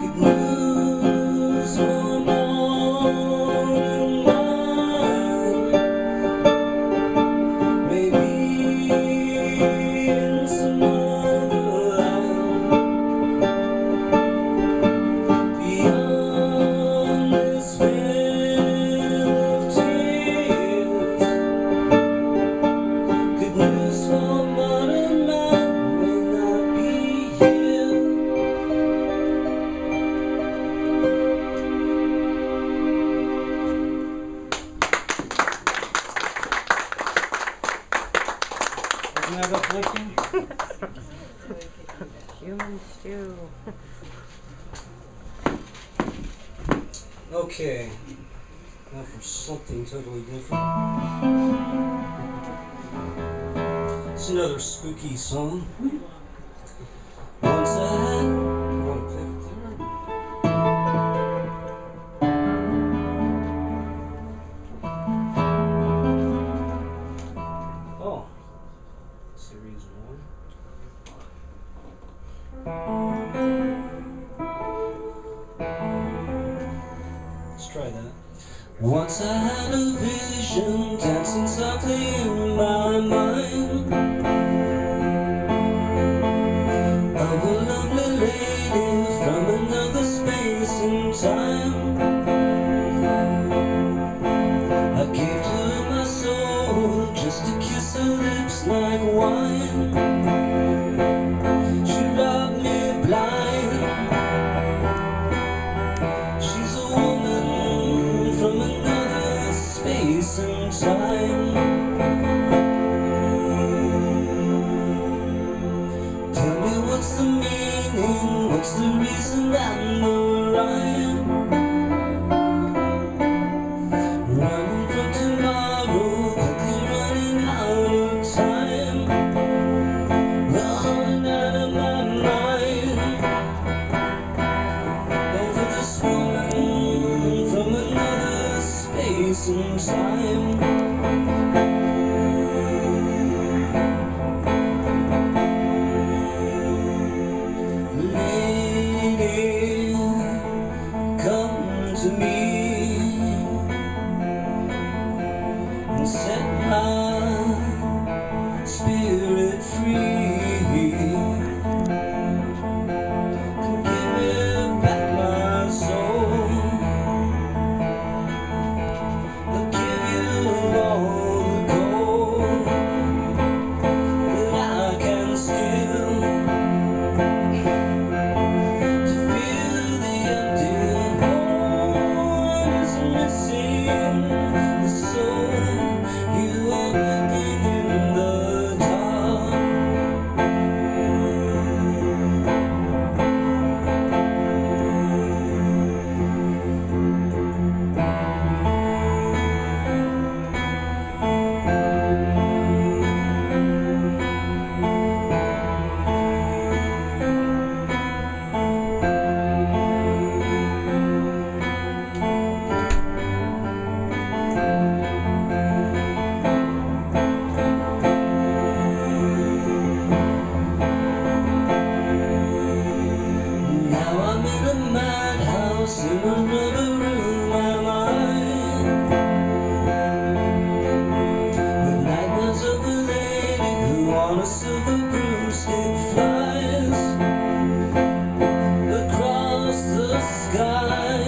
Speaker 1: Good news for modern man. Maybe in some other land, beyond this veil of tears. Good news for modern man may not be here. Isn't that uplifting?
Speaker 2: Human stew.
Speaker 1: Okay, now for something totally different. It's another spooky song. Once I had. Want to pick there? Oh, series 1. Let's try that. Once I had a vision dancing softly in my mind of a lovely lady from another space and time. I gave to her my soul just to keep
Speaker 4: wine. She robbed me blind. She's a woman from another space and time. Tell me what's the meaning, what's the reason and the rhyme? Running from tomorrow, quickly running out of time. Running out of my mind. Over this woman from another space and time. Lady, come to me and set my spirit free. And give me back my soul. I'll give you all the gold that I can steal. To fill the empty hole is missing the soul you are living in the dark. Now I'm in a madhouse, in a rubber room, am I? With nightmares of a lady who on a silver broomstick flies across the sky.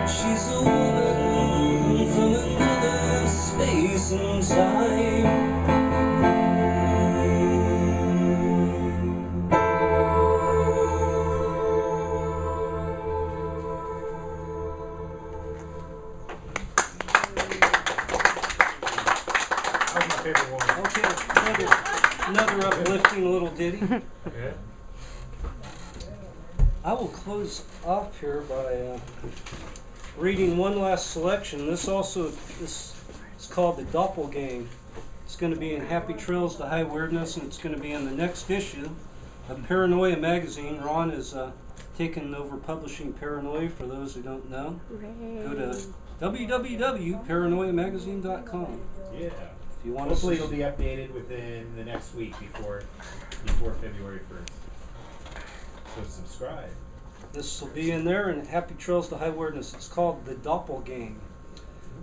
Speaker 4: She's a woman from another space and time.
Speaker 3: That was my favorite one.
Speaker 1: Okay, another uplifting little ditty.
Speaker 3: Yeah.
Speaker 1: I will close off here by reading one last selection. This is called The Doppelgang. It's going to be in Happy Trails to High Weirdness, and it's going to be in the next issue of Paranoia magazine. Ron is taken over publishing Paranoia, for those who don't know. Go to www.paranoiamagazine.com.
Speaker 5: Yeah.
Speaker 1: If you want
Speaker 5: Hopefully
Speaker 1: to
Speaker 5: it'll be updated within the next week before February 1st. So subscribe.
Speaker 1: This will be in there in Happy Trails to High Weirdness. It's called The Doppelgang.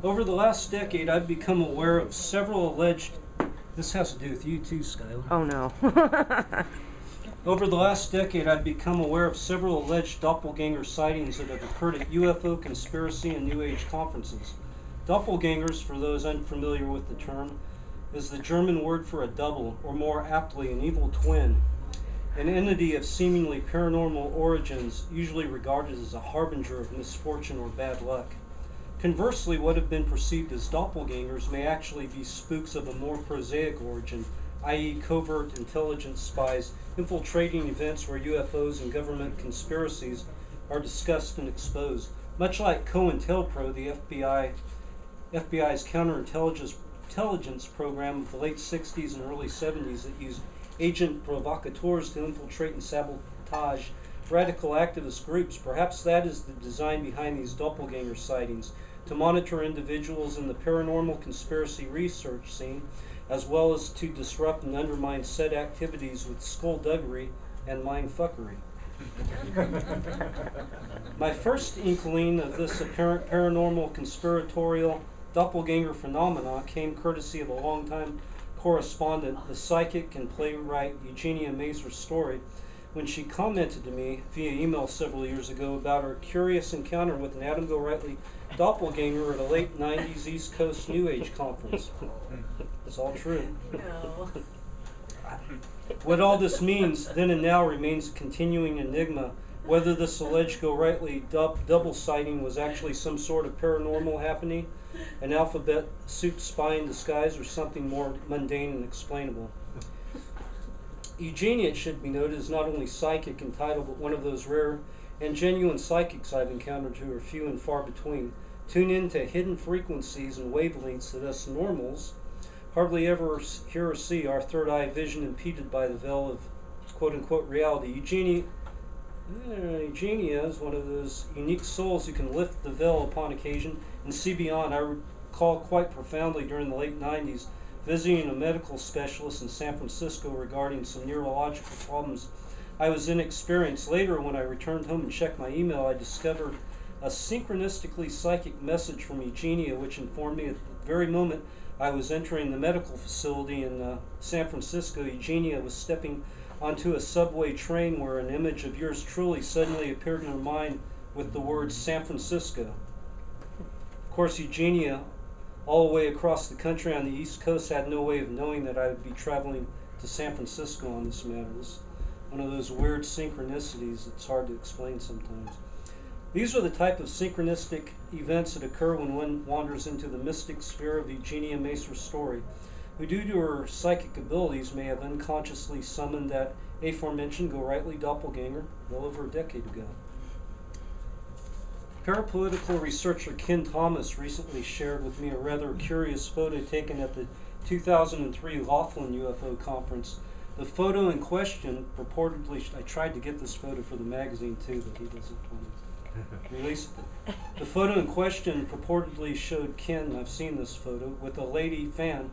Speaker 1: Over the last decade, I've become aware of several alleged... This has to do with you too, Skylar.
Speaker 2: Oh no.
Speaker 1: Over the last decade, I've become aware of several alleged doppelganger sightings that have occurred at UFO conspiracy and New Age conferences. Doppelgangers, for those unfamiliar with the term, is the German word for a double, or more aptly, an evil twin. An entity of seemingly paranormal origins, usually regarded as a harbinger of misfortune or bad luck. Conversely, what have been perceived as doppelgangers may actually be spooks of a more prosaic origin, i.e. covert intelligence spies infiltrating events where UFOs and government conspiracies are discussed and exposed. Much like COINTELPRO, the FBI's counterintelligence program of the late 60s and early 70s that used agent provocateurs to infiltrate and sabotage radical activist groups. Perhaps that is the design behind these doppelganger sightings, to monitor individuals in the paranormal conspiracy research scene, as well as to disrupt and undermine said activities with skullduggery and mindfuckery. My first inkling of this apparent paranormal conspiratorial doppelganger phenomena came courtesy of a longtime correspondent, the psychic and playwright Eugenia Mazur's story when she commented to me via email several years ago about her curious encounter with an Adam Gorightly doppelganger at a late 90s East Coast New Age conference. It's all true.
Speaker 2: No.
Speaker 1: What all this means then and now remains a continuing enigma. Whether this alleged Gorightly double sighting was actually some sort of paranormal happening, an alphabet soup spy in disguise, or something more mundane and explainable. Eugenia, it should be noted, is not only psychic in title, but one of those rare and genuine psychics I've encountered who are few and far between. Tune into hidden frequencies and wavelengths that us normals hardly ever hear or see, our third eye vision impeded by the veil of quote-unquote reality. Eugenia is one of those unique souls who can lift the veil upon occasion and see beyond. I recall quite profoundly during the late 90s visiting a medical specialist in San Francisco regarding some neurological problems I was inexperienced. Later, when I returned home and checked my email, I discovered a synchronistically psychic message from Eugenia, which informed me at the very moment I was entering the medical facility in San Francisco, Eugenia was stepping onto a subway train where an image of yours truly suddenly appeared in her mind with the words San Francisco. Of course, Eugenia, all the way across the country on the East Coast, had no way of knowing that I would be traveling to San Francisco on this matter. This is one of those weird synchronicities that's hard to explain sometimes. These are the type of synchronistic events that occur when one wanders into the mystic sphere of Eugenia Macer's story, who due to her psychic abilities may have unconsciously summoned that aforementioned Gorightly doppelganger well over a decade ago. Parapolitical researcher Ken Thomas recently shared with me a rather curious photo taken at the 2003 Laughlin UFO conference. The photo in question purportedly, I tried to get this photo for the magazine too, but he doesn't want to release it. The photo in question purportedly showed Ken, I've seen this photo, with a lady fan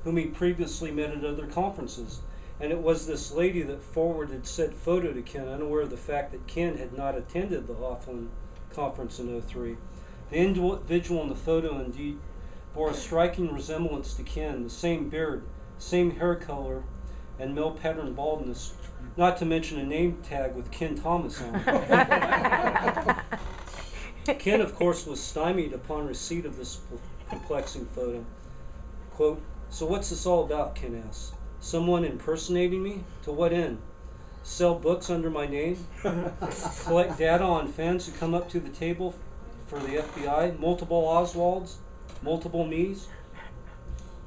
Speaker 1: whom he previously met at other conferences. And it was this lady that forwarded said photo to Ken, unaware of the fact that Ken had not attended the Laughlin conference in '03. The individual in the photo indeed bore a striking resemblance to Ken, the same beard, same hair color, and male pattern baldness, not to mention a name tag with Ken Thomas on it. Ken, of course, was stymied upon receipt of this perplexing photo. Quote, "So what's this all about?" Ken asks. "Someone impersonating me? To what end? Sell books under my name? Collect data on fans who come up to the table for the FBI? Multiple Oswalds? Multiple me's?"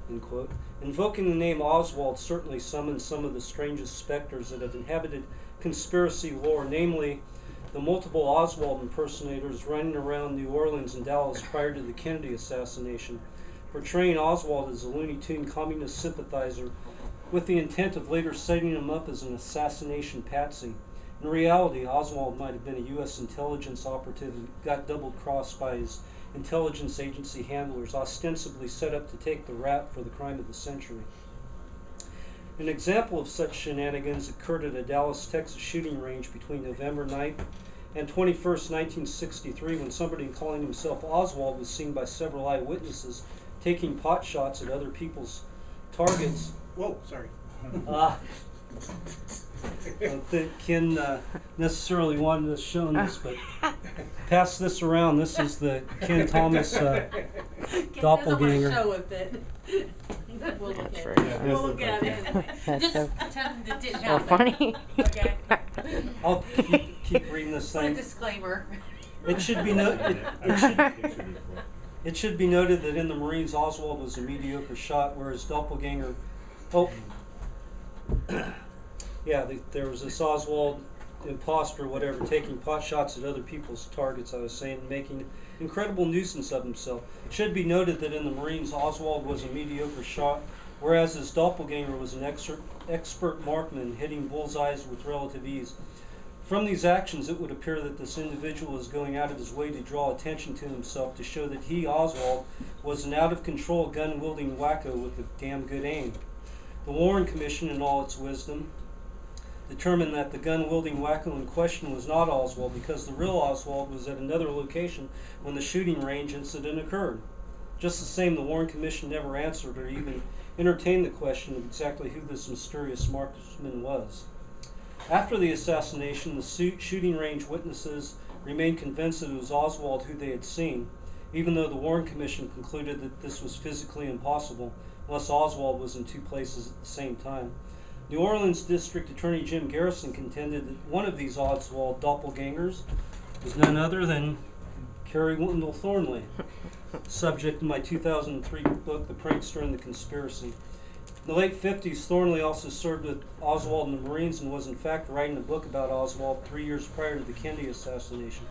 Speaker 1: End quote. Invoking the name Oswald certainly summons some of the strangest specters that have inhabited conspiracy lore, namely the multiple Oswald impersonators running around New Orleans and Dallas prior to the Kennedy assassination, portraying Oswald as a Looney Tune communist sympathizer with the intent of later setting him up as an assassination patsy. In reality, Oswald might have been a U.S. intelligence operative who got double-crossed by his intelligence agency handlers, ostensibly set up to take the rap for the crime of the century. An example of such shenanigans occurred at a Dallas, Texas shooting range between November 9th and 21st, 1963, when somebody calling himself Oswald was seen by several eyewitnesses taking pot shots at other people's targets.
Speaker 3: Whoa, sorry.
Speaker 1: I don't think Ken necessarily wanted us shown this, but pass this around. This is the Ken Thomas doppelganger.
Speaker 2: Show with it. We'll look at it.
Speaker 5: Yeah,
Speaker 2: We'll look at it.
Speaker 6: That's
Speaker 2: Just
Speaker 6: so,
Speaker 2: pretend it didn't
Speaker 6: so
Speaker 2: happen.
Speaker 6: funny.
Speaker 2: Okay.
Speaker 1: I'll keep reading this
Speaker 2: Put a
Speaker 1: thing.
Speaker 2: disclaimer.
Speaker 1: It should be it should be noted that in the Marines, Oswald was a mediocre shot, whereas doppelganger. Oh, yeah, there was this Oswald imposter, whatever, taking pot shots at other people's targets. I was saying, making incredible nuisance of himself. It should be noted that in the Marines, Oswald was a mediocre shot, whereas his doppelganger was an expert marksman, hitting bullseyes with relative ease. From these actions, it would appear that this individual is going out of his way to draw attention to himself to show that he, Oswald, was an out-of-control gun-wielding wacko with a damn good aim. The Warren Commission, in all its wisdom, determined that the gun-wielding wacko in question was not Oswald because the real Oswald was at another location when the shooting range incident occurred. Just the same, the Warren Commission never answered or even entertained the question of exactly who this mysterious marksman was. After the assassination, the shooting range witnesses remained convinced that it was Oswald who they had seen, even though the Warren Commission concluded that this was physically impossible unless Oswald was in two places at the same time. New Orleans District Attorney Jim Garrison contended that one of these Oswald doppelgangers was none other than Carrie Wendell Thornley, subject of my 2003 book, The Prankster and the Conspiracy. In the late 50s, Thornley also served with Oswald and the Marines and was in fact writing a book about Oswald 3 years prior to the Kennedy assassination,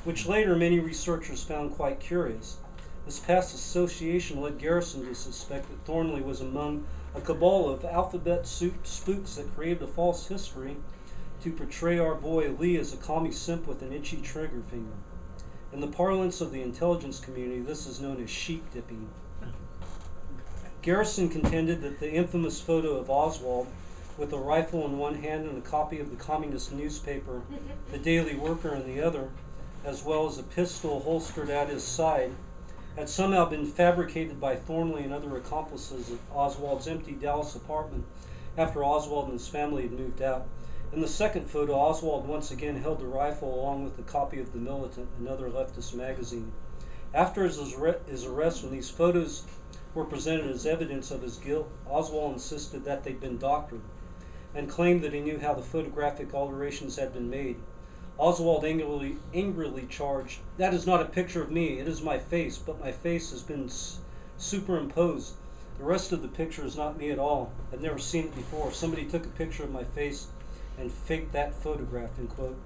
Speaker 1: which later many researchers found quite curious. This past association led Garrison to suspect that Thornley was among a cabal of alphabet soup spooks that created a false history to portray our boy Lee as a commie simp with an itchy trigger finger. In the parlance of the intelligence community, this is known as sheep dipping. Garrison contended that the infamous photo of Oswald with a rifle in one hand and a copy of the communist newspaper, The Daily Worker, in the other, as well as a pistol holstered at his side, had somehow been fabricated by Thornley and other accomplices at Oswald's empty Dallas apartment after Oswald and his family had moved out. In the second photo, Oswald once again held the rifle along with a copy of The Militant, another leftist magazine. After his arrest, when these photos were presented as evidence of his guilt, Oswald insisted that they'd been doctored and claimed that he knew how the photographic alterations had been made. Oswald angrily charged, "That is not a picture of me, it is my face, but my face has been superimposed. The rest of the picture is not me at all. I've never seen it before. Somebody took a picture of my face and faked that photograph," end quote.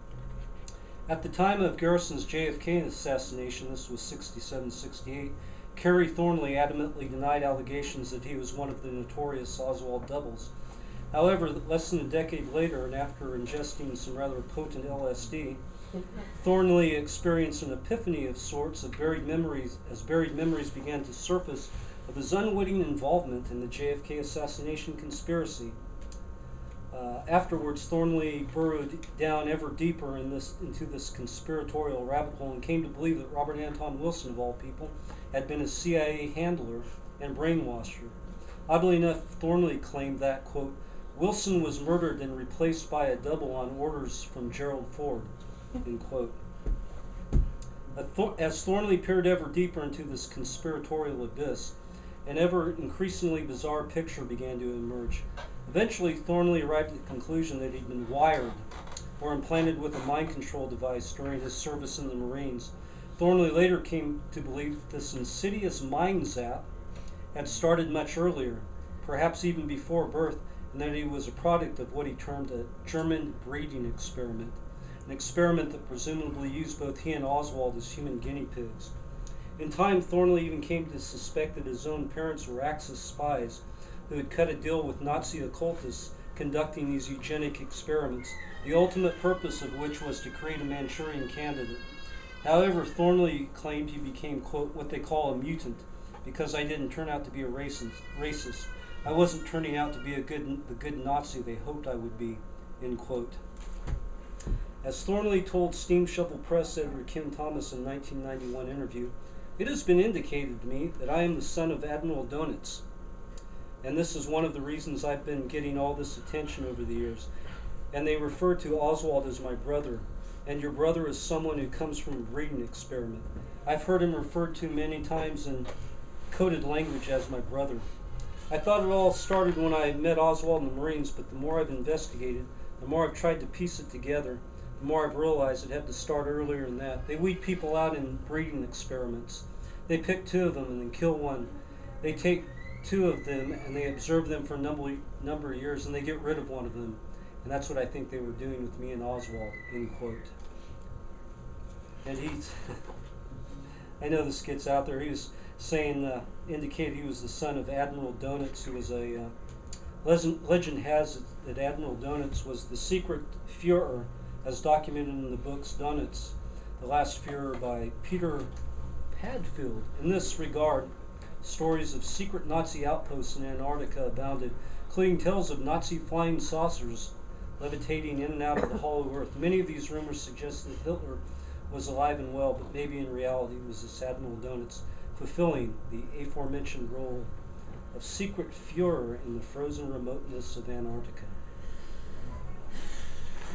Speaker 1: At the time of Garrison's JFK assassination, this was 67-68, Kerry Thornley adamantly denied allegations that he was one of the notorious Oswald doubles. However, less than a decade later, and after ingesting some rather potent LSD, Thornley experienced an epiphany of sorts of buried memories began to surface of his unwitting involvement in the JFK assassination conspiracy. Afterwards, Thornley burrowed down ever deeper into this conspiratorial rabbit hole and came to believe that Robert Anton Wilson, of all people, had been a CIA handler and brainwasher. Oddly enough, Thornley claimed that, quote, "Wilson was murdered and replaced by a double on orders from Gerald Ford," end quote. As Thornley peered ever deeper into this conspiratorial abyss, an ever increasingly bizarre picture began to emerge. Eventually, Thornley arrived at the conclusion that he'd been wired or implanted with a mind control device during his service in the Marines. Thornley later came to believe that this insidious mind zap had started much earlier, perhaps even before birth, and that he was a product of what he termed a German breeding experiment, an experiment that presumably used both he and Oswald as human guinea pigs. In time, Thornley even came to suspect that his own parents were Axis spies who had cut a deal with Nazi occultists conducting these eugenic experiments, the ultimate purpose of which was to create a Manchurian candidate. However, Thornley claimed he became, quote, "what they call a mutant, because I didn't turn out to be a racist. I wasn't turning out to be the good Nazi they hoped I would be," end quote. As Thornley told Steam Shovel Press editor Kim Thomas in a 1991 interview, "It has been indicated to me that I am the son of Admiral Donuts, and this is one of the reasons I've been getting all this attention over the years. And they refer to Oswald as my brother, and your brother is someone who comes from a breeding experiment. I've heard him referred to many times in coded language as my brother. I thought it all started when I met Oswald in the Marines, but the more I've investigated, the more I've tried to piece it together, the more I've realized it had to start earlier than that. They weed people out in breeding experiments. They pick two of them and then kill one. They take two of them and they observe them for a number of years and they get rid of one of them. And that's what I think they were doing with me and Oswald," end quote. And I know this gets out there, he was saying, indicated he was the son of Admiral Donuts, who was a, legend has it that Admiral Donuts was the secret Führer, as documented in the books Donuts, The Last Führer by Peter Padfield. In this regard, stories of secret Nazi outposts in Antarctica abounded, including tales of Nazi flying saucers levitating in and out of the hollow earth. Many of these rumors suggest that Hitler was alive and well, but maybe in reality it was this Admiral Donuts fulfilling the aforementioned role of secret Führer in the frozen remoteness of Antarctica.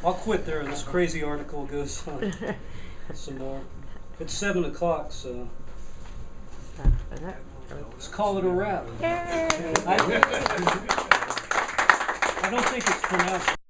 Speaker 1: I'll quit there. This crazy article goes on some more. It's 7 o'clock, so let's call it a wrap. I don't think it's pronounced